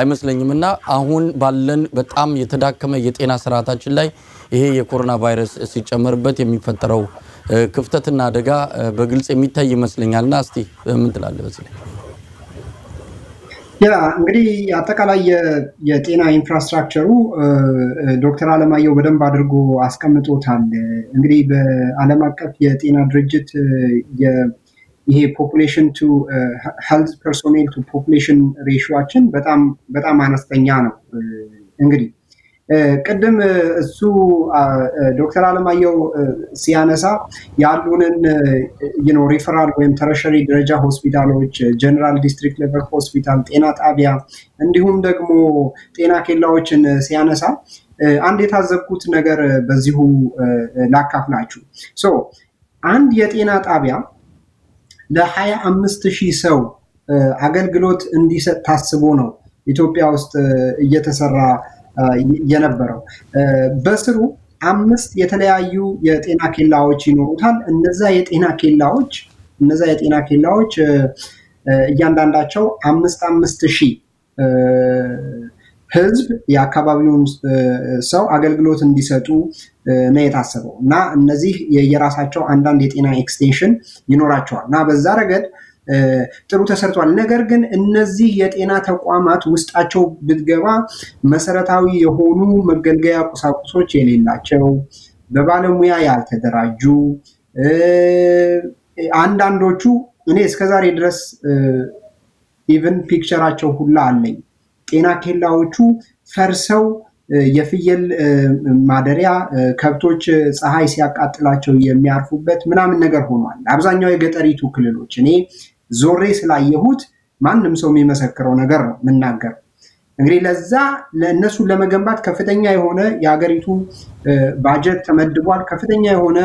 አይመስለኝምና አሁን ባለን በጣም የተዳከመ የጤና ስርዓታችን ላይ ይሄ የኮሮና ቫይረስ ሲጨመርበት የሚፈጠረው ክፍተትና አደጋ በግልጽ የሚታይ ይመስለኛልና እስቲ ምን ትላለህ በዚህ ላይ? ያ እንግዲህ አጠቃላይ የጤና ኢንፍራስትራክቸሩ ዶክተር አለማየሁ በደንብ አድርጎ አስቀምጦታል። እንግዲህ በዓለም አቀፍ የጤና ድርጅት ይሄ ፖፑሌሽን ቱ ሄልዝ ፐርሶኔል ቱ ፖፑሌሽን ሬሽዮአችን በጣም አነስተኛ ነው። እንግዲህ ቅድም እሱ ዶክተር አለማየሁ ሲያነሳ ያሉንን ሪፈራል ወይም ተረሸሪ ደረጃ ሆስፒታሎች፣ ጀነራል ዲስትሪክት ሌቨል ሆስፒታል፣ ጤና ጣቢያ እንዲሁም ደግሞ ጤና ኬላዎችን ሲያነሳ አንድ የታዘብኩት ነገር በዚሁ ላካፍላችሁ። አንድ የጤና ጣቢያ ለ25,000 ሰው አገልግሎት እንዲሰጥ ታስቦ ነው ኢትዮጵያ ውስጥ እየተሰራ የነበረው። በስሩ 5 የተለያዩ የጤና ኬላዎች ይኖሩታል። እነዛ የጤና ኬላዎች እያንዳንዳቸው 5,000 ህዝብ የአካባቢውን ሰው አገልግሎት እንዲሰጡ ነው የታሰበው እና እነዚህ የራሳቸው አንዳንድ የጤና ኤክስቴንሽን ይኖራቸዋል እና በዛ ረገድ ጥሩ ተሰርቷል። ነገር ግን እነዚህ የጤና ተቋማት ውስጣቸው ብትገባ መሰረታዊ የሆኑ መገልገያ ቁሳቁሶች የሌላቸው፣ በባለሙያ ያልተደራጁ፣ አንዳንዶቹ እኔ እስከዛሬ ድረስ ኢቭን ፒክቸራቸው ሁላ አለኝ። ጤና ኬላዎቹ ፈርሰው የፍየል ማደሪያ ከብቶች ፀሐይ ሲያቃጥላቸው የሚያርፉበት ምናምን ነገር ሆኗል። አብዛኛው የገጠሪቱ ክልሎች እኔ ዞሬ ስላየሁት ማንም ሰው የሚመሰክረው ነገር ነው የምናገረው። እንግዲህ ለዛ ለእነሱን ለመገንባት ከፍተኛ የሆነ የሀገሪቱ ባጀት ተመድቧል። ከፍተኛ የሆነ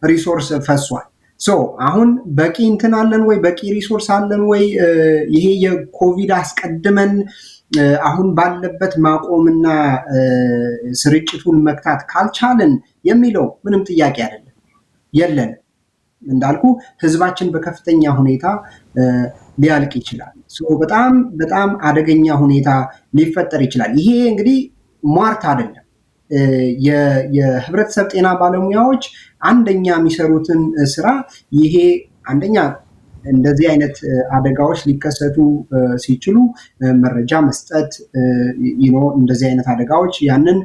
ሪሶርስ ፈሷል። አሁን በቂ እንትን አለን ወይ? በቂ ሪሶርስ አለን ወይ? ይሄ የኮቪድ አስቀድመን አሁን ባለበት ማቆምና ስርጭቱን መክታት ካልቻለን የሚለው ምንም ጥያቄ አይደለም። የለን እንዳልኩ ህዝባችን በከፍተኛ ሁኔታ ሊያልቅ ይችላል። በጣም አደገኛ ሁኔታ ሊፈጠር ይችላል። ይሄ እንግዲህ ሟርት አይደለም። የህብረተሰብ ጤና ባለሙያዎች አንደኛ የሚሰሩትን ስራ ይሄ አንደኛ እንደዚህ አይነት አደጋዎች ሊከሰቱ ሲችሉ መረጃ መስጠት፣ እንደዚህ አይነት አደጋዎች ያንን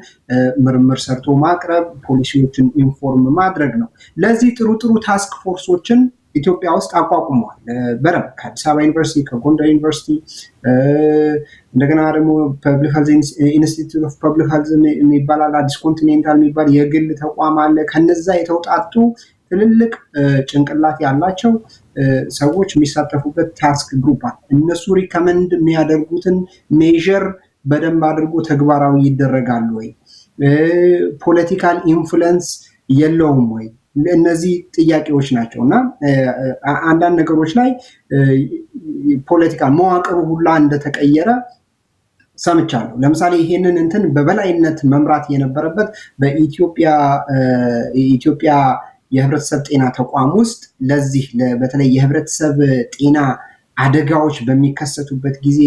ምርምር ሰርቶ ማቅረብ፣ ፖሊሲዎችን ኢንፎርም ማድረግ ነው። ለዚህ ጥሩ ታስክ ፎርሶችን ኢትዮጵያ ውስጥ አቋቁመዋል። በደንብ ከአዲስ አበባ ዩኒቨርሲቲ፣ ከጎንደር ዩኒቨርሲቲ እንደገና ደግሞ ፐብሊክ ሄልዝ ኢንስቲትዩት ኦፍ ፐብሊክ ሄልዝ የሚባል አዲስ ኮንቲኔንታል የሚባል የግል ተቋም አለ። ከነዛ የተውጣጡ ትልልቅ ጭንቅላት ያላቸው ሰዎች የሚሳተፉበት ታስክ ግሩፕ አለ። እነሱ ሪከመንድ የሚያደርጉትን ሜዥር በደንብ አድርጎ ተግባራዊ ይደረጋሉ ወይ? ፖለቲካል ኢንፍሉዌንስ የለውም ወይ? እነዚህ ጥያቄዎች ናቸው እና አንዳንድ ነገሮች ላይ ፖለቲካል መዋቅሩ ሁላ እንደተቀየረ ሰምቻለሁ። ለምሳሌ ይሄንን እንትን በበላይነት መምራት የነበረበት በኢትዮጵያ የህብረተሰብ ጤና ተቋም ውስጥ ለዚህ በተለይ የህብረተሰብ ጤና አደጋዎች በሚከሰቱበት ጊዜ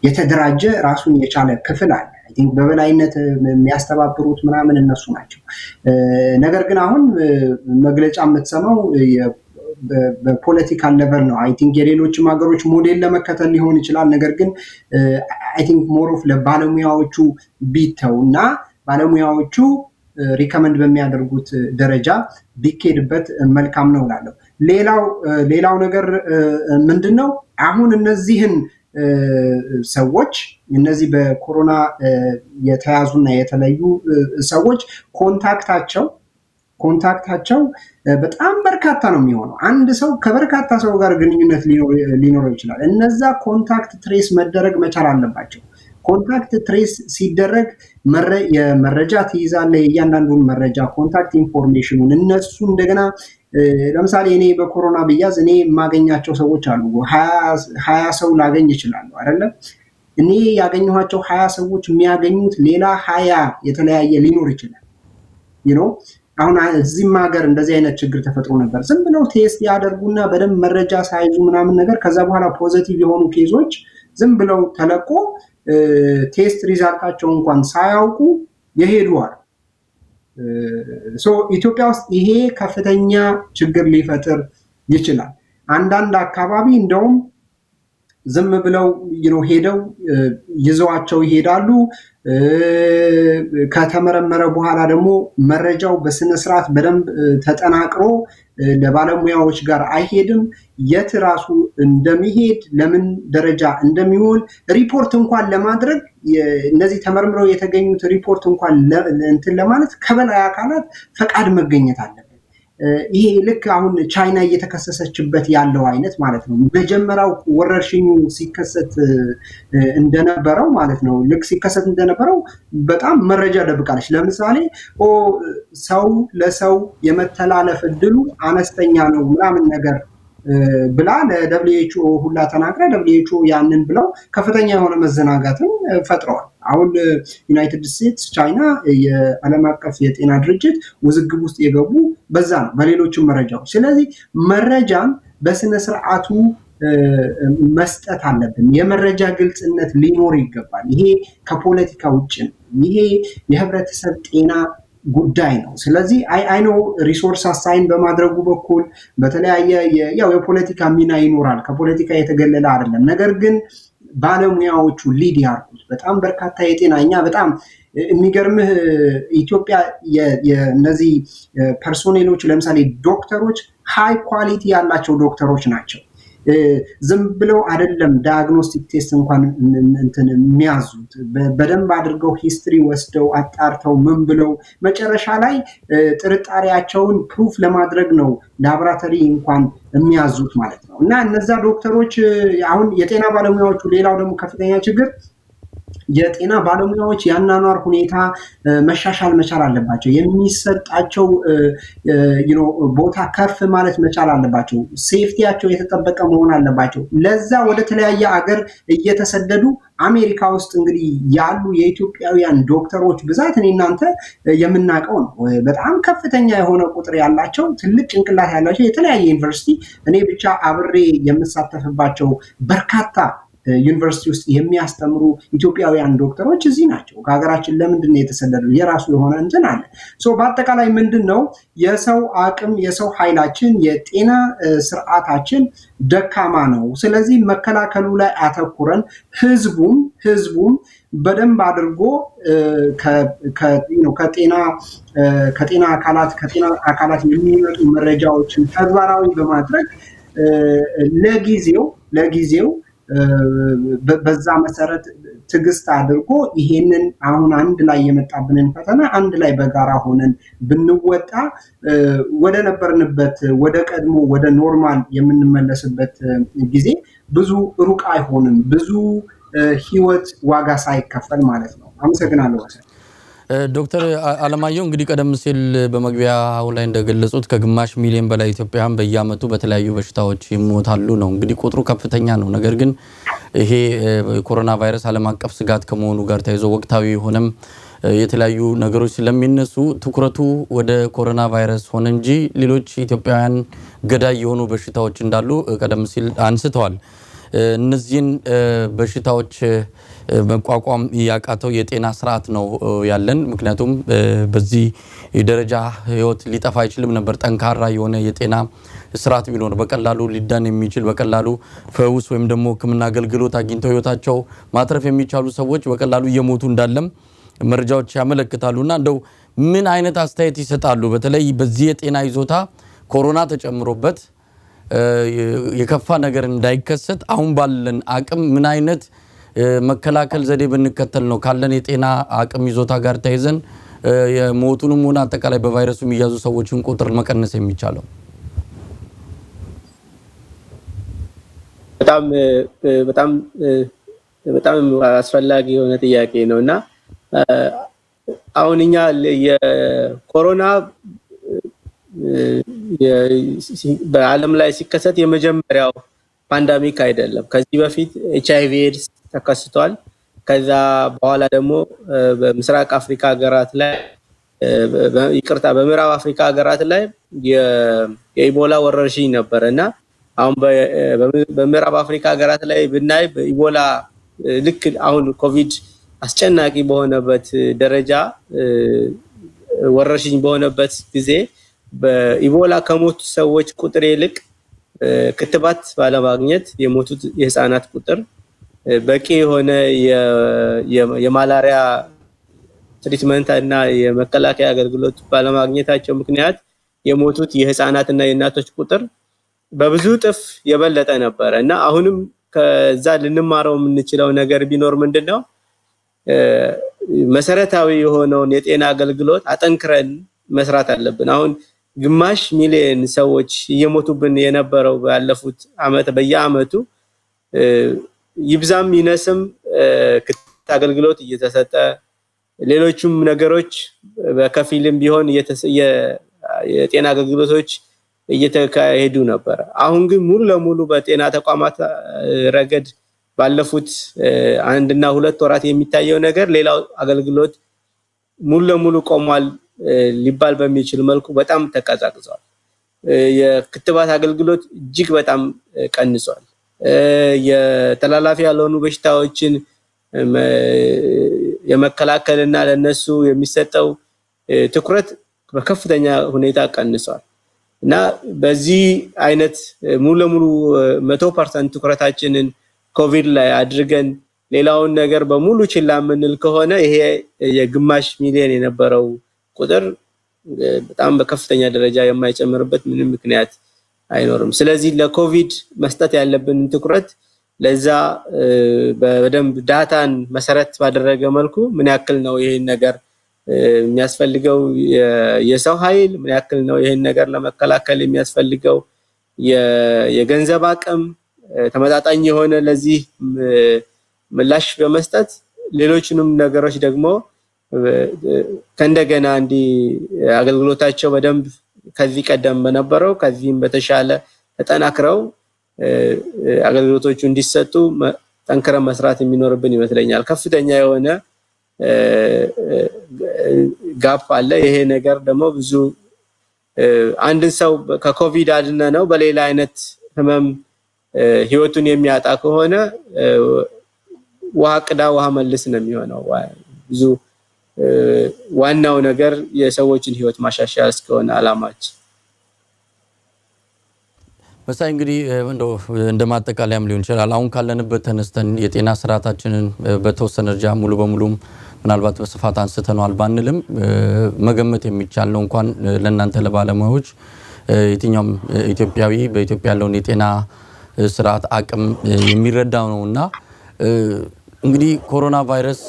የተደራጀ ራሱን የቻለ ክፍል አለ። በበላይነት የሚያስተባብሩት ምናምን እነሱ ናቸው። ነገር ግን አሁን መግለጫ የምትሰማው በፖለቲካል ሌቨል ነው። አይ ቲንክ የሌሎችም ሀገሮች ሞዴል ለመከተል ሊሆን ይችላል። ነገር ግን አይ ቲንክ ሞር ኦፍ ለባለሙያዎቹ ቢተው እና ባለሙያዎቹ ሪከመንድ በሚያደርጉት ደረጃ ቢኬድበት መልካም ነው እላለሁ። ሌላው ነገር ምንድነው? አሁን እነዚህን ሰዎች እነዚህ በኮሮና የተያዙና የተለዩ ሰዎች ኮንታክታቸው በጣም በርካታ ነው የሚሆነው። አንድ ሰው ከበርካታ ሰው ጋር ግንኙነት ሊኖረው ይችላል። እነዛ ኮንታክት ትሬስ መደረግ መቻል አለባቸው። ኮንታክት ትሬስ ሲደረግ የመረጃ ትይዛለ፣ የእያንዳንዱን መረጃ ኮንታክት ኢንፎርሜሽኑን እነሱ እንደገና ለምሳሌ እኔ በኮሮና ብያዝ እኔ የማገኛቸው ሰዎች አሉ። 20 ሰው ላገኝ ይችላለሁ አይደለም? እኔ ያገኘኋቸው 20 ሰዎች የሚያገኙት ሌላ 20 የተለያየ ሊኖር ይችላል። አሁን እዚህም ሀገር እንደዚህ አይነት ችግር ተፈጥሮ ነበር። ዝም ብለው ቴስት ያደርጉና በደንብ መረጃ ሳይዙ ምናምን ነገር ከዛ በኋላ ፖዚቲቭ የሆኑ ኬዞች ዝም ብለው ተለቆ ቴስት ሪዛልታቸው እንኳን ሳያውቁ የሄዱዋል። ኢትዮጵያ ውስጥ ይሄ ከፍተኛ ችግር ሊፈጥር ይችላል። አንዳንድ አካባቢ እንደውም ዝም ብለው ሄደው ይዘዋቸው ይሄዳሉ ከተመረመረ በኋላ ደግሞ መረጃው በስነ ስርዓት በደንብ ተጠናቅሮ ለባለሙያዎች ጋር አይሄድም የት ራሱ እንደሚሄድ ለምን ደረጃ እንደሚሆን ሪፖርት እንኳን ለማድረግ እነዚህ ተመርምረው የተገኙት ሪፖርት እንኳን እንትን ለማለት ከበላይ አካላት ፈቃድ መገኘት አለበት ይሄ ልክ አሁን ቻይና እየተከሰሰችበት ያለው አይነት ማለት ነው መጀመሪያው ወረርሽኙ ሲከሰት እንደነበረው ማለት ነው ልክ ሲከሰት እንደነበረው በጣም መረጃ ደብቃለች ለምሳሌ ሰው ለሰው የመተላለፍ እድሉ አነስተኛ ነው ምናምን ነገር ብላ ለWHO ሁላ ተናግራ WHO ያንን ብለው ከፍተኛ የሆነ መዘናጋትን ፈጥረዋል አሁን ዩናይትድ ስቴትስ ቻይና የዓለም አቀፍ የጤና ድርጅት ውዝግብ ውስጥ የገቡ በዛ ነው በሌሎችም መረጃዎች ስለዚህ መረጃን በስነ ስርዓቱ መስጠት አለብን የመረጃ ግልጽነት ሊኖር ይገባል ይሄ ከፖለቲካ ውጭ ነው ይሄ የህብረተሰብ ጤና ጉዳይ ነው ስለዚህ አይ ኖ ሪሶርስ አሳይን በማድረጉ በኩል በተለያየ ያው የፖለቲካ ሚና ይኖራል ከፖለቲካ የተገለለ አይደለም ነገር ግን ባለሙያዎቹ ሊድ ያርጉት በጣም በርካታ የጤናኛ በጣም የሚገርምህ ኢትዮጵያ የነዚህ ፐርሶኔሎች ለምሳሌ ዶክተሮች ሃይ ኳሊቲ ያላቸው ዶክተሮች ናቸው ዝም ብለው አይደለም ዳያግኖስቲክ ቴስት እንኳን እንትን የሚያዙት በደንብ አድርገው ሂስትሪ ወስደው አጣርተው ምን ብለው መጨረሻ ላይ ጥርጣሬያቸውን ፕሩፍ ለማድረግ ነው ላቦራቶሪ እንኳን የሚያዙት ማለት ነው እና እነዛ ዶክተሮች አሁን የጤና ባለሙያዎቹ ሌላው ደግሞ ከፍተኛ ችግር የጤና ባለሙያዎች ያናኗር ሁኔታ መሻሻል መቻል አለባቸው የሚሰጣቸው ቦታ ከፍ ማለት መቻል አለባቸው ሴፍቲያቸው የተጠበቀ መሆን አለባቸው ለዛ ወደ ተለያየ ሀገር እየተሰደዱ አሜሪካ ውስጥ እንግዲህ ያሉ የኢትዮጵያውያን ዶክተሮች ብዛት እናንተ የምናቀው ነው በጣም ከፍተኛ የሆነ ቁጥር ያላቸው ትልቅ ጭንቅላት ያላቸው የተለያየ ዩኒቨርሲቲ እኔ ብቻ አብሬ የምሳተፍባቸው በርካታ ዩኒቨርሲቲ ውስጥ የሚያስተምሩ ኢትዮጵያውያን ዶክተሮች እዚህ ናቸው ከሀገራችን ለምንድን ነው የተሰደዱ የራሱ የሆነ እንትን አለ በአጠቃላይ ምንድነው የሰው አቅም የሰው ኃይላችን የጤና ስርዓታችን ደካማ ነው ስለዚህ መከላከሉ ላይ አተኩረን ህዝቡም በደንብ አድርጎ ከጤና አካላት የሚመጡ መረጃዎችን ተግባራዊ በማድረግ ለጊዜው በዛ መሰረት ትግስት አድርጎ ይሄንን አሁን አንድ ላይ የመጣብንን ፈተና አንድ ላይ በጋራ ሆነን ብንወጣ ወደ ነበርንበት ወደ ቀድሞ ወደ ኖርማል የምንመለስበት ጊዜ ብዙ ሩቅ አይሆንም ብዙ ህይወት ዋጋ ሳይከፈል ማለት ነው አመሰግናለሁ ዶክተር አለማየሁ እንግዲህ ቀደም ሲል በመግቢያው ላይ እንደገለጹት ከግማሽ ሚሊዮን በላይ ኢትዮጵያውያን በየአመቱ በተለያዩ በሽታዎች ይሞታሉ ነው እንግዲህ ቁጥሩ ከፍተኛ ነው ነገር ግን ይሄ ኮሮና ቫይረስ ዓለም አቀፍ ስጋት ከመሆኑ ጋር ተያይዞ ወቅታዊ ሆነም የተለያዩ ነገሮች ስለሚነሱ ትኩረቱ ወደ ኮሮና ቫይረስ ሆነ እንጂ ሌሎች ኢትዮጵያውያን ገዳይ የሆኑ በሽታዎች እንዳሉ ቀደም ሲል አንስተዋል እነዚህን በሽታዎች መቋቋም ያቃተው የጤና ስርዓት ነው ያለን ምክንያቱም በዚህ ደረጃ ህይወት ሊጠፋ አይችልም ነበር ጠንካራ የሆነ የጤና ስርዓት ቢኖር በቀላሉ ሊዳን የሚችል በቀላሉ ፈውስ ወይም ደግሞ ህክምና አገልግሎት አግኝተው ህይወታቸው ማትረፍ የሚቻሉ ሰዎች በቀላሉ እየሞቱ እንዳለም መረጃዎች ያመለክታሉና እንደው ምን አይነት አስተያየት ይሰጣሉ በተለይ በዚህ የጤና ይዞታ ኮሮና ተጨምሮበት የከፋ ነገር እንዳይከሰት አሁን ባለን አቅም ምን አይነት መከላከል ዘዴ በንከተል ነው ካለን የጤና አቅም ይዞታ ጋር ተይዘን የሞቱንም ሆነ አጠቃላይ በቫይረሱ የሚያዙ ሰዎችን ቁጥር መቀነስ የሚቻለው በጣም አስፈላጊ የሆነ ጥያቄ ነውና አሁንኛ የኮሮና በዓለም ላይ ሲከሰት የመጀመሪያው ፓንደሚክ አይደለም ከዚህ በፊት HIV ኤድስ ተከስቷል ከዛ በኋላ ደግሞ በምስራቅ አፍሪካ ሀገራት ላይ በምዕራብ አፍሪካ ሀገራት ላይ የኢቦላ ወረርሽኝ ነበርና አሁን በምዕራብ አፍሪካ ሀገራት ላይ ብናይ በኢቦላ ልክ አሁን ኮቪድ አስጨናቂ በሆነበት ደረጃ ወረርሽኝ በሆነበት ጊዜ በኢቦላ ከሞቱ ሰዎች ቁጥር ይልቅ ክትባት ባለማግኘት የሞቱት የህፃናት ቁጥር በቂ የሆነ የማላሪያ ትሪትመንት እና የመከላከያ አገልግሎት ባለማግኘታቸው ምክንያት የሞቱት የህፃናትና የእናቶች ቁጥር በብዙ ጥፍ የበለጠ ነበር እና አሁንም ከዛ ልንማረው የምንችለው ነገር ቢኖር ምንድነው መሰረታዊ የሆነውን የጤና አገልግሎት አጠንክረን መስራት አለብን። አሁን ግማሽ ሚሊዮን ሰዎች እየሞቱብን የነበረው ባለፉት አመት በየአመቱ ይብዛም ይነስም አገልግሎት እየተሰጠ ሌሎችም ነገሮች በከፊልም ቢሆን የጤና አገልግሎቶች እየተካሄዱ ነበር። አሁን ግን ሙሉ ለሙሉ በጤና ተቋማት ረገድ ባለፉት 1 እና 2 ወራት የሚታየው ነገር ሌላው አገልግሎት ሙሉ ለሙሉ ቆሟል ሊባል በሚችል መልኩ በጣም ተቀዛቅዟል። የክትባት አገልግሎት እጅግ በጣም ቀንሷል። የተላላፊ ያልሆኑ በሽታዎችን የመከላከልና ለነሱ የሚሰጠው ትኩረት በከፍተኛ ሁኔታ ቀንሷል እና በዚህ አይነት ሙሉ ለሙሉ 100% ትኩረታችንን ኮቪድ ላይ አድርገን ሌላውን ነገር በሙሉ ችላ ምንል ከሆነ ይሄ የግማሽ ሚሊዮን የነበረው ቁጥር በጣም በከፍተኛ ደረጃ የማይጨምርበት ምንም ምክንያት አይኖርም። ስለዚህ ለኮቪድ መስጠት ያለብን ትኩረት ለዛ በደንብ ዳታን መሰረት ባደረገ መልኩ ምን ያክል ነው ይሄን ነገር የሚያስፈልገው የሰው ኃይል ምን ያክል ነው ይሄን ነገር ለመከላከል የሚያስፈልገው የገንዘብ አቅም ተመጣጣኝ የሆነ ለዚህ ምላሽ በመስጠት ሌሎችንም ነገሮች ደግሞ ከእንደገና እንዲ አገልግሎታቸው በደንብ ከዚህ ቀደም በነበረው ከዚህም በተሻለ ተጠናክረው አገልግሎቶቹ እንዲሰጡ ጠንክረን መስራት የሚኖርብን ይመስለኛል። ከፍተኛ የሆነ ጋፕ አለ። ይሄ ነገር ደግሞ ብዙ አንድ ሰው ከኮቪድ አድነ ነው በሌላ አይነት ህመም ህይወቱን የሚያጣ ከሆነ ውሃ ቅዳ ውሃ መልስ ነው የሚሆነው። ብዙ ዋናው ነገር የሰዎችን ህይወት ማሻሻል እስከሆነ አላማች መሳይ እንግዲህ እንደማጠቃለያም ሊሆን ይችላል አሁን ካለንበት ተነስተን የጤና ስርዓታችንን በተወሰነ ደረጃ ሙሉ በሙሉ ምናልባት በስፋት አንስተናል ባንልም መገመት የሚቻል ነው እንኳን ለእናንተ ለባለሙያዎች የትኛውም ኢትዮጵያዊ በኢትዮጵያ ያለውን የጤና ስርዓት አቅም የሚረዳው ነውና እንግዲህ ኮሮና ቫይረስ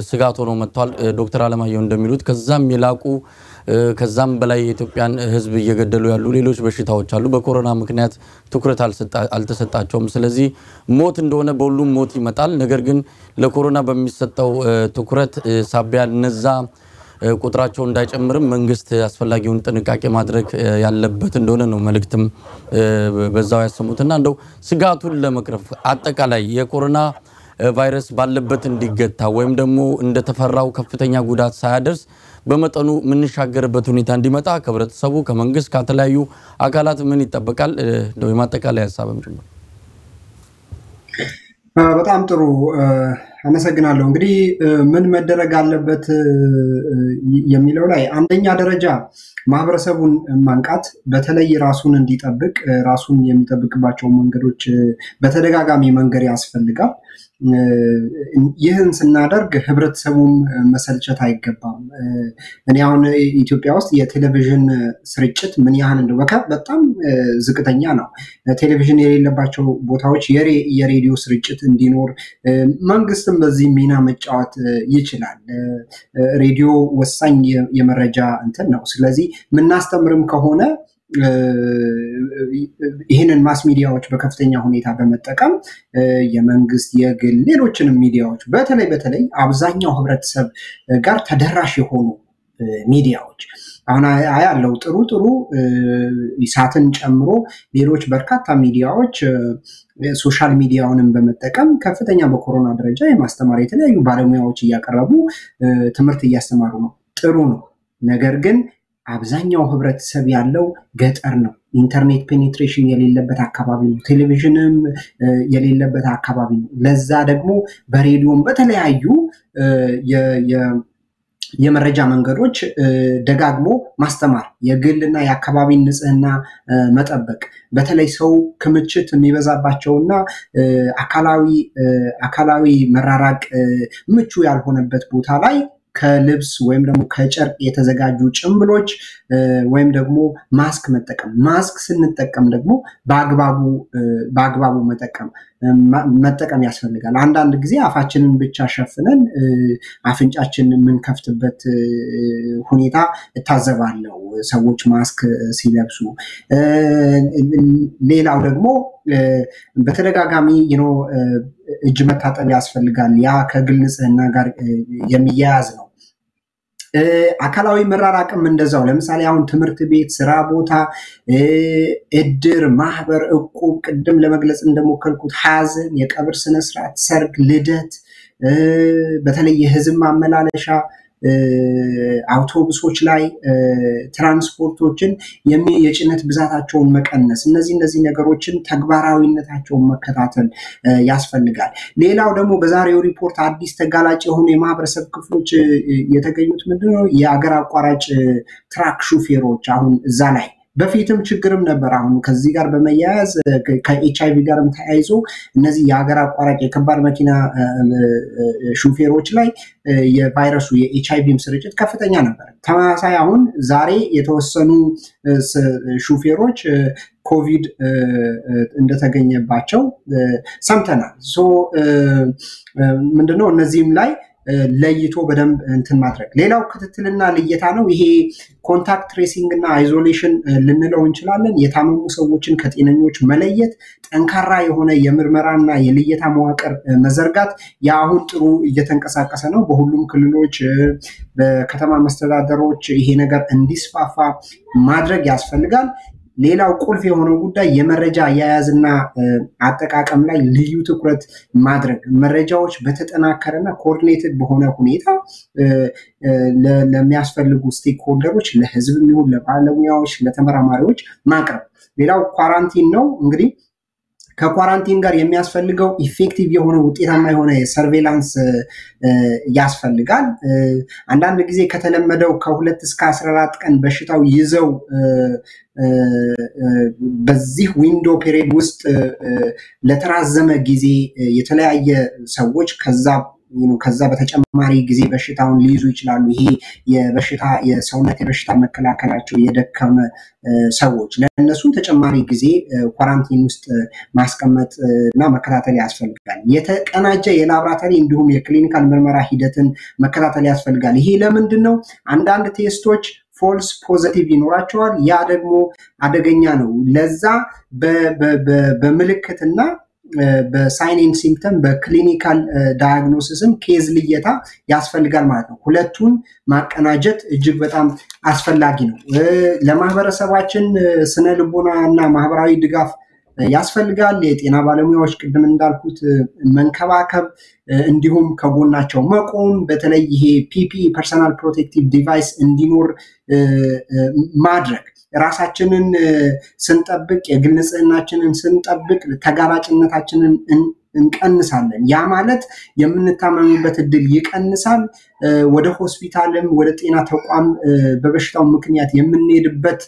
ስጋት ሆኖ መጥቷል። ዶክተር አለማየሁ እንደሚሉት ከዛም የላቁ ከዛም በላይ የኢትዮጵያን ህዝብ እየገደሉ ያሉ ሌሎች በሽታዎች አሉ። በኮሮና ምክንያት ትኩረት አልተሰጣቸውም። ስለዚህ ሞት እንደሆነ በሁሉም ሞት ይመጣል። ነገር ግን ለኮሮና በሚሰጠው ትኩረት ሳቢያ እነዛ ቁጥራቸው እንዳይጨምርም መንግስት አስፈላጊውን ጥንቃቄ ማድረግ ያለበት እንደሆነ ነው መልእክትም በዛው ያሰሙትና እንደው ስጋቱን ለመቅረፍ አጠቃላይ የኮሮና ቫይረስ ባለበት እንዲገታ ወይም ደግሞ እንደተፈራው ከፍተኛ ጉዳት ሳያደርስ በመጠኑ ምንሻገርበት ሁኔታ እንዲመጣ ከህብረተሰቡ ከመንግስት ከተለያዩ አካላት ምን ይጠበቃል? እንደው የማጠቃለያ ሐሳብም ጭምር። በጣም ጥሩ አመሰግናለሁ። እንግዲህ ምን መደረግ አለበት የሚለው ላይ አንደኛ ደረጃ ማህበረሰቡን ማንቃት በተለይ ራሱን እንዲጠብቅ ራሱን የሚጠብቅባቸው መንገዶች በተደጋጋሚ መንገር ያስፈልጋል። ይህን ስናደርግ ህብረተሰቡም መሰልቸት አይገባም። እኔ አሁን ኢትዮጵያ ውስጥ የቴሌቪዥን ስርጭት ምን ያህል እንደው በጣም ዝቅተኛ ነው። ቴሌቪዥን የሌለባቸው ቦታዎች የሬዲዮ ስርጭት እንዲኖር መንግስትም በዚህ ሚና መጫወት ይችላል። ሬዲዮ ወሳኝ የመረጃ እንትን ነው። ስለዚህ ምናስተምርም ከሆነ ይህንን ማስ ሚዲያዎች በከፍተኛ ሁኔታ በመጠቀም የመንግስት የግል ሌሎችንም ሚዲያዎች በተለይ አብዛኛው ህብረተሰብ ጋር ተደራሽ የሆኑ ሚዲያዎች አሁን ያለው ጥሩ ኢሳትን ጨምሮ ሌሎች በርካታ ሚዲያዎች ሶሻል ሚዲያውንም በመጠቀም ከፍተኛ በኮሮና ደረጃ የማስተማር የተለያዩ ባለሙያዎች እያቀረቡ ትምህርት እያስተማሩ ነው። ጥሩ ነው። ነገር ግን አብዛኛው ህብረተሰብ ያለው ገጠር ነው። ኢንተርኔት ፔኔትሬሽን የሌለበት አካባቢ ነው። ቴሌቪዥንም የሌለበት አካባቢ ነው። ለዛ ደግሞ በሬዲዮም በተለያዩ የመረጃ መንገዶች ደጋግሞ ማስተማር የግልና የአካባቢን ንጽህና መጠበቅ በተለይ ሰው ክምችት የሚበዛባቸውና አካላዊ መራራቅ ምቹ ያልሆነበት ቦታ ላይ ከልብስ ወይም ደግሞ ከጨርቅ የተዘጋጁ ጭምብሎች ወይም ደግሞ ማስክ ስንጠቀም ደግሞ በአግባቡ መጠቀም ያስፈልጋል። አንዳንድ ጊዜ አፋችንን ብቻ ሸፍነን አፍንጫችንን የምንከፍትበት ሁኔታ እታዘባለሁ ሰዎች ማስክ ሲለብሱ። ሌላው ደግሞ በተደጋጋሚ እጅ መታጠብ ያስፈልጋል። ያ ከግል ንጽህና ጋር የሚያያዝ ነው። አካላዊ መራራቅም እንደዛው ለምሳሌ አሁን ትምህርት ቤት፣ ስራ ቦታ፣ እድር፣ ማህበር፣ እቁብ ቅድም ለመግለጽ እንደሞከርኩት ሐዘን፣ የቀብር ስነስርዓት፣ ሰርግ፣ ልደት በተለይ የህዝብ ማመላለሻ አውቶቡሶች ላይ ትራንስፖርቶችን የጭነት ብዛታቸውን መቀነስ እነዚህ ነገሮችን ተግባራዊነታቸውን መከታተል ያስፈልጋል። ሌላው ደግሞ በዛሬው ሪፖርት አዲስ ተጋላጭ የሆኑ የማህበረሰብ ክፍሎች የተገኙት ምንድነው? የአገር አቋራጭ ትራክ ሹፌሮች አሁን እዛ ላይ በፊትም ችግርም ነበር። አሁን ከዚህ ጋር በመያያዝ ከኤችአይቪ ጋርም ተያይዞ እነዚህ የሀገር አቋራጭ የከባድ መኪና ሹፌሮች ላይ የቫይረሱ የኤችአይቪም ስርጭት ከፍተኛ ነበር። ተመሳሳይ አሁን ዛሬ የተወሰኑ ሹፌሮች ኮቪድ እንደተገኘባቸው ሰምተናል። ምንድነው እነዚህም ላይ ለይቶ በደንብ እንትን ማድረግ። ሌላው ክትትልና ልየታ ነው። ይሄ ኮንታክት ትሬሲንግ እና አይዞሌሽን ልንለው እንችላለን። የታመሙ ሰዎችን ከጤነኞች መለየት፣ ጠንካራ የሆነ የምርመራና የልየታ መዋቅር መዘርጋት የአሁን ጥሩ እየተንቀሳቀሰ ነው። በሁሉም ክልሎች በከተማ መስተዳደሮች ይሄ ነገር እንዲስፋፋ ማድረግ ያስፈልጋል። ሌላው ቁልፍ የሆነው ጉዳይ የመረጃ አያያዝና አጠቃቀም ላይ ልዩ ትኩረት ማድረግ፣ መረጃዎች በተጠናከረና ኮኦርዲኔትድ በሆነ ሁኔታ ለሚያስፈልጉ ስቴክሆልደሮች ለህዝብ ይሁን ለባለሙያዎች ለተመራማሪዎች ማቅረብ። ሌላው ኳራንቲን ነው። እንግዲህ ከኳራንቲን ጋር የሚያስፈልገው ኢፌክቲቭ የሆነ ውጤታማ የሆነ ሰርቬላንስ ያስፈልጋል። አንዳንድ ጊዜ ከተለመደው ከ2 እስከ 14 ቀን በሽታው ይዘው በዚህ ዊንዶ ፔሪድ ውስጥ ለተራዘመ ጊዜ የተለያየ ሰዎች ከዛ በተጨማሪ ጊዜ በሽታውን ሊይዙ ይችላሉ። ይሄ የሰውነት የበሽታ መከላከላቸው የደከመ ሰዎች ለእነሱ ተጨማሪ ጊዜ ኳራንቲን ውስጥ ማስቀመጥ እና መከታተል ያስፈልጋል። የተቀናጀ የላብራቶሪ እንዲሁም የክሊኒካል ምርመራ ሂደትን መከታተል ያስፈልጋል። ይሄ ለምንድን ነው? አንዳንድ ቴስቶች ፎልስ ፖዚቲቭ ይኖራቸዋል። ያ ደግሞ አደገኛ ነው። ለዛ በምልክትና በሳይን ኤንድ ሲምፕተም በክሊኒካል ዳያግኖሲስም ኬዝ ልየታ ያስፈልጋል ማለት ነው። ሁለቱን ማቀናጀት እጅግ በጣም አስፈላጊ ነው። ለማህበረሰባችን ስነ ልቦና እና ማህበራዊ ድጋፍ ያስፈልጋል። የጤና ባለሙያዎች ቅድም እንዳልኩት መንከባከብ እንዲሁም ከጎናቸው መቆም፣ በተለይ ይሄ ፒፒ ፐርሰናል ፕሮቴክቲቭ ዲቫይስ እንዲኖር ማድረግ። ራሳችንን ስንጠብቅ የግል ንጽህናችንን ስንጠብቅ ተጋላጭነታችንን እንቀንሳለን። ያ ማለት የምንታመምበት እድል ይቀንሳል። ወደ ሆስፒታልም ወደ ጤና ተቋም በበሽታው ምክንያት የምንሄድበት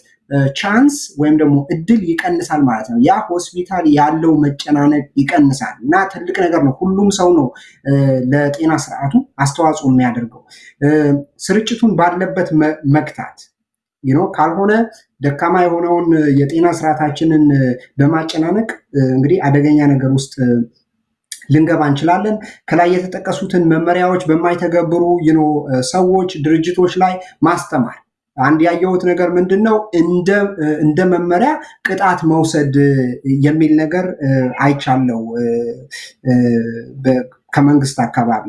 ቻንስ ወይም ደግሞ እድል ይቀንሳል ማለት ነው። ያ ሆስፒታል ያለው መጨናነቅ ይቀንሳል እና ትልቅ ነገር ነው። ሁሉም ሰው ነው ለጤና ስርዓቱ አስተዋጽኦ የሚያደርገው። ስርጭቱን ባለበት መግታት ካልሆነ ደካማ የሆነውን የጤና ስርዓታችንን በማጨናነቅ እንግዲህ አደገኛ ነገር ውስጥ ልንገባ እንችላለን። ከላይ የተጠቀሱትን መመሪያዎች በማይተገብሩ ሰዎች፣ ድርጅቶች ላይ ማስተማር። አንድ ያየሁት ነገር ምንድነው? እንደ መመሪያ ቅጣት መውሰድ የሚል ነገር አይቻለው ከመንግስት አካባቢ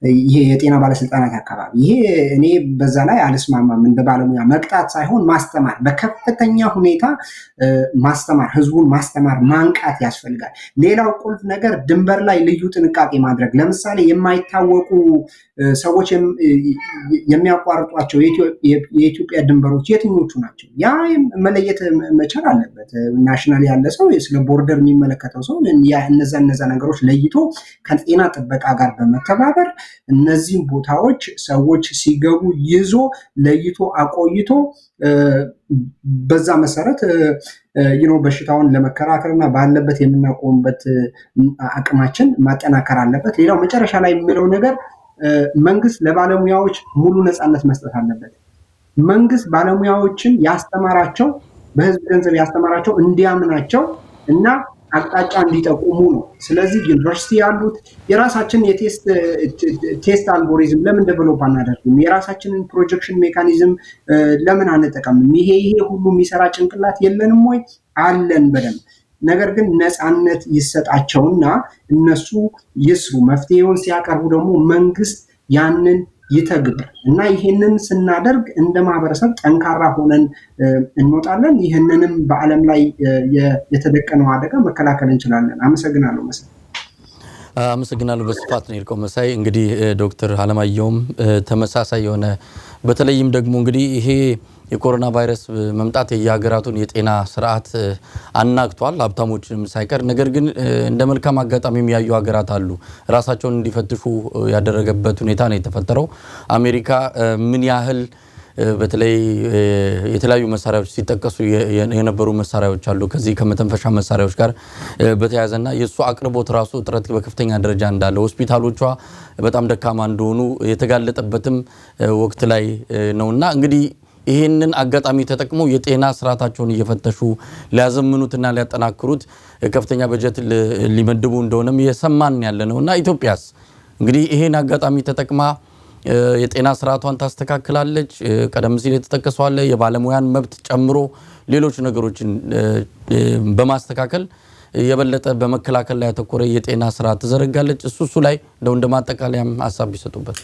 ይሄ የጤና ባለስልጣናት አካባቢ። ይሄ እኔ በዛ ላይ አልስማማም። እንደ ባለሙያ መቅጣት ሳይሆን ማስተማር፣ በከፍተኛ ሁኔታ ማስተማር፣ ህዝቡን ማስተማር፣ ማንቃት ያስፈልጋል። ሌላው ቁልፍ ነገር ድንበር ላይ ልዩ ጥንቃቄ ማድረግ። ለምሳሌ የማይታወቁ ሰዎች የሚያቋርጧቸው የኢትዮጵያ ድንበሮች የትኞቹ ናቸው? ያ መለየት መቻል አለበት። ናሽናል ያለ ሰው ስለ ቦርደር የሚመለከተው ሰው እነዛ ነገሮች ለይቶ ከጤና ጥበቃ ጋር በመተባበር እነዚህን ቦታዎች ሰዎች ሲገቡ ይዞ ለይቶ አቆይቶ በዛ መሰረት በሽታውን ለመከራከርና ባለበት የምናቆምበት አቅማችን ማጠናከር አለበት። ሌላው መጨረሻ ላይ የሚለው ነገር መንግስት ለባለሙያዎች ሙሉ ነፃነት መስጠት አለበት። መንግስት ባለሙያዎችን ያስተማራቸው በህዝብ ገንዘብ ያስተማራቸው እንዲያምናቸው እና አቅጣጫ እንዲጠቁሙ ነው። ስለዚህ ዩኒቨርሲቲ ያሉት የራሳችን የቴስት አልጎሪዝም ለምን ዴቨሎፕ አናደርግም? የራሳችንን ፕሮጀክሽን ሜካኒዝም ለምን አንጠቀምም? ይሄ ሁሉ የሚሰራ ጭንቅላት የለንም ወይ? አለን በደንብ። ነገር ግን ነፃነት ይሰጣቸውና እነሱ ይስሩ። መፍትሄውን ሲያቀርቡ ደግሞ መንግስት ያንን ይተግብር እና ይሄንን ስናደርግ እንደ ማህበረሰብ ጠንካራ ሆነን እንወጣለን። ይሄንንም በአለም ላይ የተደቀነው አደጋ መከላከል እንችላለን። አመሰግናለሁ መሳይ። አመሰግናለሁ። በስፋት ነው የልቆ መሳይ። እንግዲህ ዶክተር አለማየሁም ተመሳሳይ የሆነ በተለይም ደግሞ እንግዲህ ይሄ የኮሮና ቫይረስ መምጣት የሀገራቱን የጤና ስርዓት አናግቷል ሀብታሞችንም ሳይቀር። ነገር ግን እንደ መልካም አጋጣሚ የሚያዩ ሀገራት አሉ ራሳቸውን እንዲፈትሹ ያደረገበት ሁኔታ ነው የተፈጠረው። አሜሪካ ምን ያህል በተለይ የተለያዩ መሳሪያዎች ሲጠቀሱ የነበሩ መሳሪያዎች አሉ ከዚህ ከመተንፈሻ መሳሪያዎች ጋር በተያያዘና የሱ አቅርቦት ራሱ ጥረት በከፍተኛ ደረጃ እንዳለ ሆስፒታሎቿ በጣም ደካማ እንደሆኑ የተጋለጠበትም ወቅት ላይ ነውና እንግዲህ ይሄንን አጋጣሚ ተጠቅመው የጤና ስርዓታቸውን እየፈተሹ ሊያዘምኑትና ሊያጠናክሩት ከፍተኛ በጀት ሊመድቡ እንደሆነም የሰማን ያለነውና ኢትዮጵያስ እንግዲህ ይሄን አጋጣሚ ተጠቅማ የጤና ስርዓቷን ታስተካክላለች? ቀደም ሲል የተጠቀሰው አለ የባለሙያን መብት ጨምሮ ሌሎች ነገሮችን በማስተካከል የበለጠ በመከላከል ላይ ያተኮረ የጤና ስርዓት ተዘረጋለች? እሱ ላይ እንደማጠቃለያም ሐሳብ ይሰጡበት።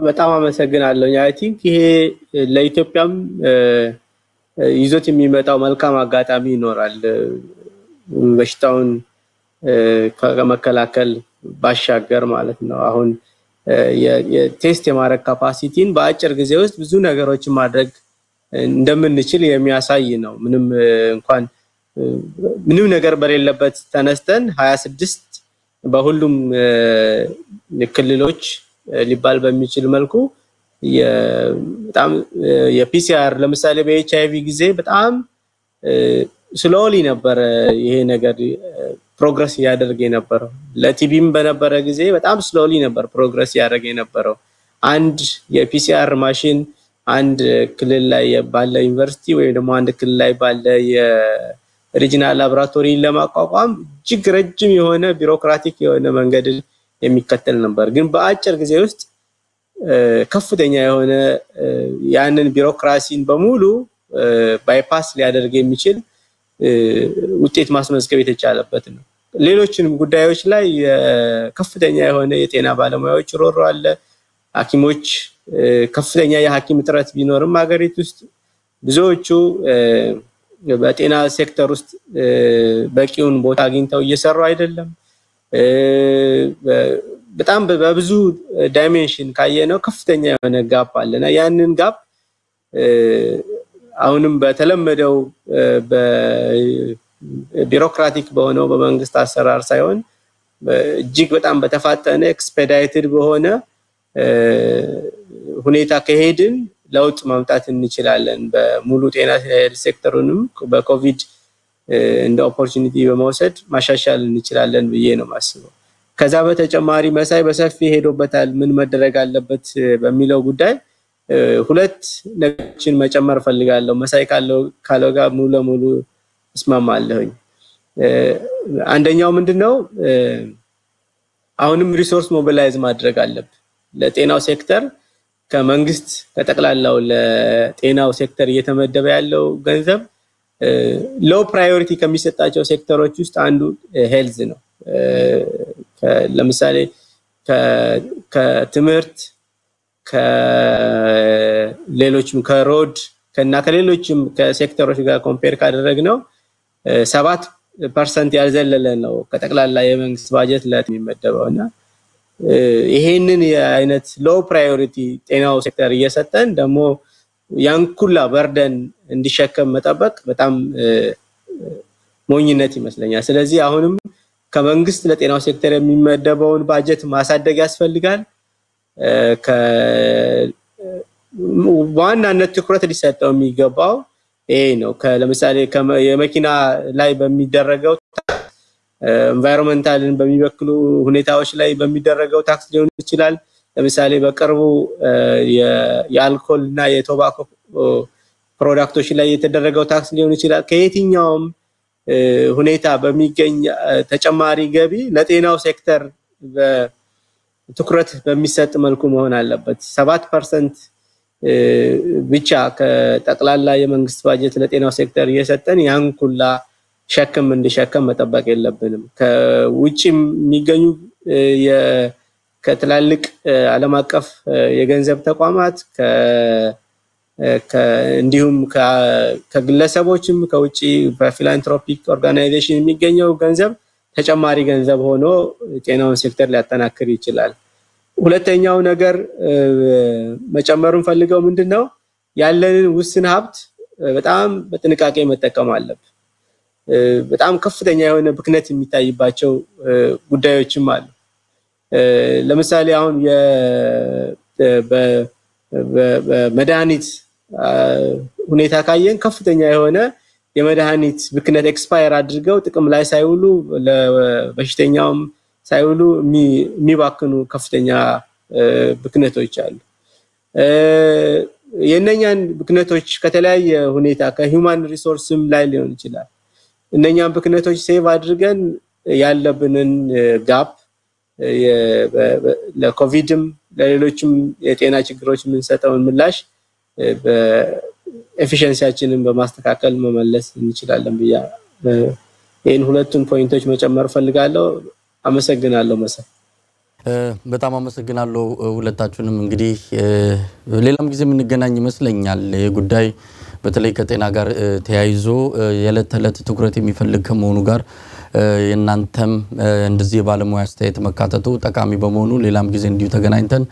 በጣም አመሰግናለሁ። አይ ቲንክ ይሄ ለኢትዮጵያም ይዞት የሚመጣው መልካም አጋጣሚ ይኖራል። በሽታውን ከመከላከል ባሻገር ማለት ነው። አሁን የቴስት የማድረግ ካፓሲቲን በአጭር ጊዜ ውስጥ ብዙ ነገሮችን ማድረግ እንደምንችል የሚያሳይ ነው። ምንም ነገር በሌለበት ተነስተን 26 በሁሉም ክልሎች ሊባል በሚችል መልኩ በጣም የፒሲአር ለምሳሌ በኤችአይቪ ጊዜ በጣም ስሎሊ ነበር ይሄ ነገር ፕሮግረስ ያደርግ የነበረው። ለቲቢም በነበረ ጊዜ በጣም ስሎሊ ነበር ፕሮግረስ ያደርግ የነበረው። አንድ የፒሲአር ማሽን አንድ ክልል ላይ ባለ ዩኒቨርሲቲ ወይ ደግሞ አንድ ክልል ላይ ባለ የሪጂናል ላቦራቶሪ ለማቋቋም እጅግ ረጅም የሆነ ቢሮክራቲክ የሆነ መንገድ የሚከተል ነበር። ግን በአጭር ጊዜ ውስጥ ከፍተኛ የሆነ ያንን ቢሮክራሲን በሙሉ ባይፓስ ሊያደርግ የሚችል ውጤት ማስመዝገብ የተቻለበት ነው። ሌሎችንም ጉዳዮች ላይ ከፍተኛ የሆነ የጤና ባለሙያዎች ሮሮ አለ። ሐኪሞች ከፍተኛ የሐኪም እጥረት ቢኖርም ሀገሪቱ ውስጥ ብዙዎቹ በጤና ሴክተር ውስጥ በቂውን ቦታ አግኝተው እየሰሩ አይደለም። በጣም በብዙ ዳይሜንሽን ካየነው ከፍተኛ የሆነ ጋፕ አለና ያንን ጋፕ አሁንም በተለመደው በቢሮክራቲክ በሆነው በመንግስት አሰራር ሳይሆን እጅግ በጣም በተፋጠነ ኤክስፔዳይትድ በሆነ ሁኔታ ከሄድን ለውጥ ማምጣት እንችላለን። በሙሉ ጤና ሴክተሩንም በኮቪድ እንደ ኦፖርቹኒቲ በመውሰድ ማሻሻል እንችላለን ብዬ ነው ማስበው። ከዛ በተጨማሪ መሳይ በሰፊ ሄዶበታል ምን መደረግ አለበት በሚለው ጉዳይ ሁለት ነገሮችን መጨመር ፈልጋለሁ። መሳይ ካለው ጋር ሙሉ ለሙሉ እስማማለሁኝ። አንደኛው ምንድነው አሁንም ሪሶርስ ሞቢላይዝ ማድረግ አለበት። ለጤናው ሴክተር ከመንግስት ከጠቅላላው ለጤናው ሴክተር እየተመደበ ያለው ገንዘብ ሎው ፕራዮሪቲ ከሚሰጣቸው ሴክተሮች ውስጥ አንዱ ሄልዝ ነው። ለምሳሌ ከትምህርት ከሌሎችም ከሮድ ከሌሎችም ከሴክተሮች ጋር ኮምፔር ካደረግነው 7% ያልዘለለ ነው ከጠቅላላ የመንግስት ባጀት ለሚመደበውና ይሄንን የአይነት ሎው ፕራዮሪቲ ጤናው ሴክተር እየሰጠን ደግሞ ያንኩላ በርደን እንዲሸከም መጠበቅ በጣም ሞኝነት ይመስለኛል። ስለዚህ አሁንም ከመንግስት ለጤናው ሴክተር የሚመደበውን ባጀት ማሳደግ ያስፈልጋል በዋናነት ትኩረት ሊሰጠው የሚገባው ይሄ ነው ለምሳሌ የመኪና ላይ በሚደረገው environmentalን በሚበክሉ ሁኔታዎች ላይ በሚደረገው ታክስ ሊሆን ይችላል ለምሳሌ በቅርቡ የአልኮል እና የቶባኮ ፕሮዳክቶች ላይ የተደረገው ታክስ ሊሆን ይችላል ከየትኛውም ሁኔታ በሚገኝ ተጨማሪ ገቢ ለጤናው ሴክተር ትኩረት በሚሰጥ መልኩ መሆን አለበት 7% ብቻ ከጠቅላላ የመንግስት ባጀት ለጤናው ሴክተር እየሰጠን ያን ኩላ ሸክም እንዲሸከም መጠበቅ የለብንም ከውጪም የሚገኙ ከትላልቅ ዓለም አቀፍ የገንዘብ ተቋማት እንዲሁም ከግለሰቦችም ከውጪ በፊላንትሮፒክ ኦርጋናይዜሽን የሚገኘው ገንዘብ ተጨማሪ ገንዘብ ሆኖ ጤናውን ሴክተር ሊያጠናክር ይችላል ሁለተኛው ነገር መጨመሩን ፈልገው ምንድነው ያለንን ውስን ሀብት በጣም በጥንቃቄ መጠቀም አለብን በጣም ከፍተኛ የሆነ ብክነት የሚታይባቸው ጉዳዮችም አሉ ለምሳሌ አሁን በመድኃኒት ሁኔታ ካየን ከፍተኛ የሆነ የመድኃኒት ብክነት ኤክስፓየር አድርገው ጥቅም ላይ ሳይውሉ ለበሽተኛውም ሳይውሉ የሚባክኑ ከፍተኛ ብክነቶች አሉ የነኛን ብክነቶች ከተለያየ ሁኔታ ከሂውማን ሪሶርስም ላይ ሊሆን ይችላል እነኛን ብክነቶች ሴቭ አድርገን ያለብንን ጋፕ ለኮቪድም ለሌሎችም የጤና ችግሮች የምንሰጠውን ምላሽ በኤፊሺየንሲያችንን በማስተካከል መመለስ እንችላለን ብያ ይሄን ሁለቱን ፖይንቶች መጨመር ፈልጋለሁ አመሰግናለሁ መሰል በጣም አመሰግናለሁ ሁለታችሁንም እንግዲህ ሌላም ጊዜ የምንገናኝ ይመስለኛል የጉዳይ በተለይ ከጤና ጋር ተያይዞ የዕለት ተዕለት ትኩረት የሚፈልግ ከመሆኑ ጋር የናንተም እንደዚህ ባለሙያ አስተያየት መካተቱ ጠቃሚ በመሆኑ ሌላም ጊዜ እንዲሁ ተገናኝተን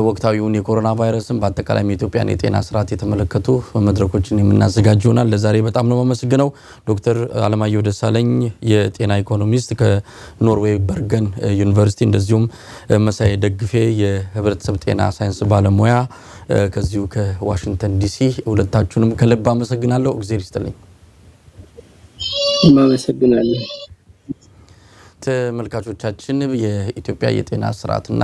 ወቅታዊውን የኮሮና ቫይረስን በአጠቃላይ የኢትዮጵያን የጤና ስርዓት የተመለከቱ መድረኮችን የምናዘጋጅ ይሆናል ለዛሬ በጣም ነው ማመስገነው ዶክተር አለማየሁ ደሳለኝ የጤና ኢኮኖሚስት ከኖርዌይ በርገን ዩኒቨርሲቲ እንደዚሁም መሳይ ደግፌ የህብረተሰብ ጤና ሳይንስ ባለሙያ ከዚሁ ከዋሽንግተን ዲሲ ሁለታችሁንም ከልብ አመሰግናለሁ እግዚአብሔር ይስጥልኝ አመሰግናለሁ ተመልካቾቻችን የኢትዮጵያ የጤና ስርዓትና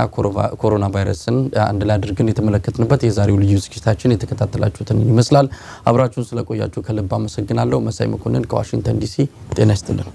ኮሮና ቫይረስን አንድ ላይ አድርገን የተመለከትንበት የዛሬው ልዩ ዝግጅታችን የተከታተላችሁትን ይመስላል አብራችሁን ስለቆያችሁ ከልብ አመሰግናለሁ መሳይ መኮንን ከዋሽንግተን ዲሲ ጤና ይስጥልን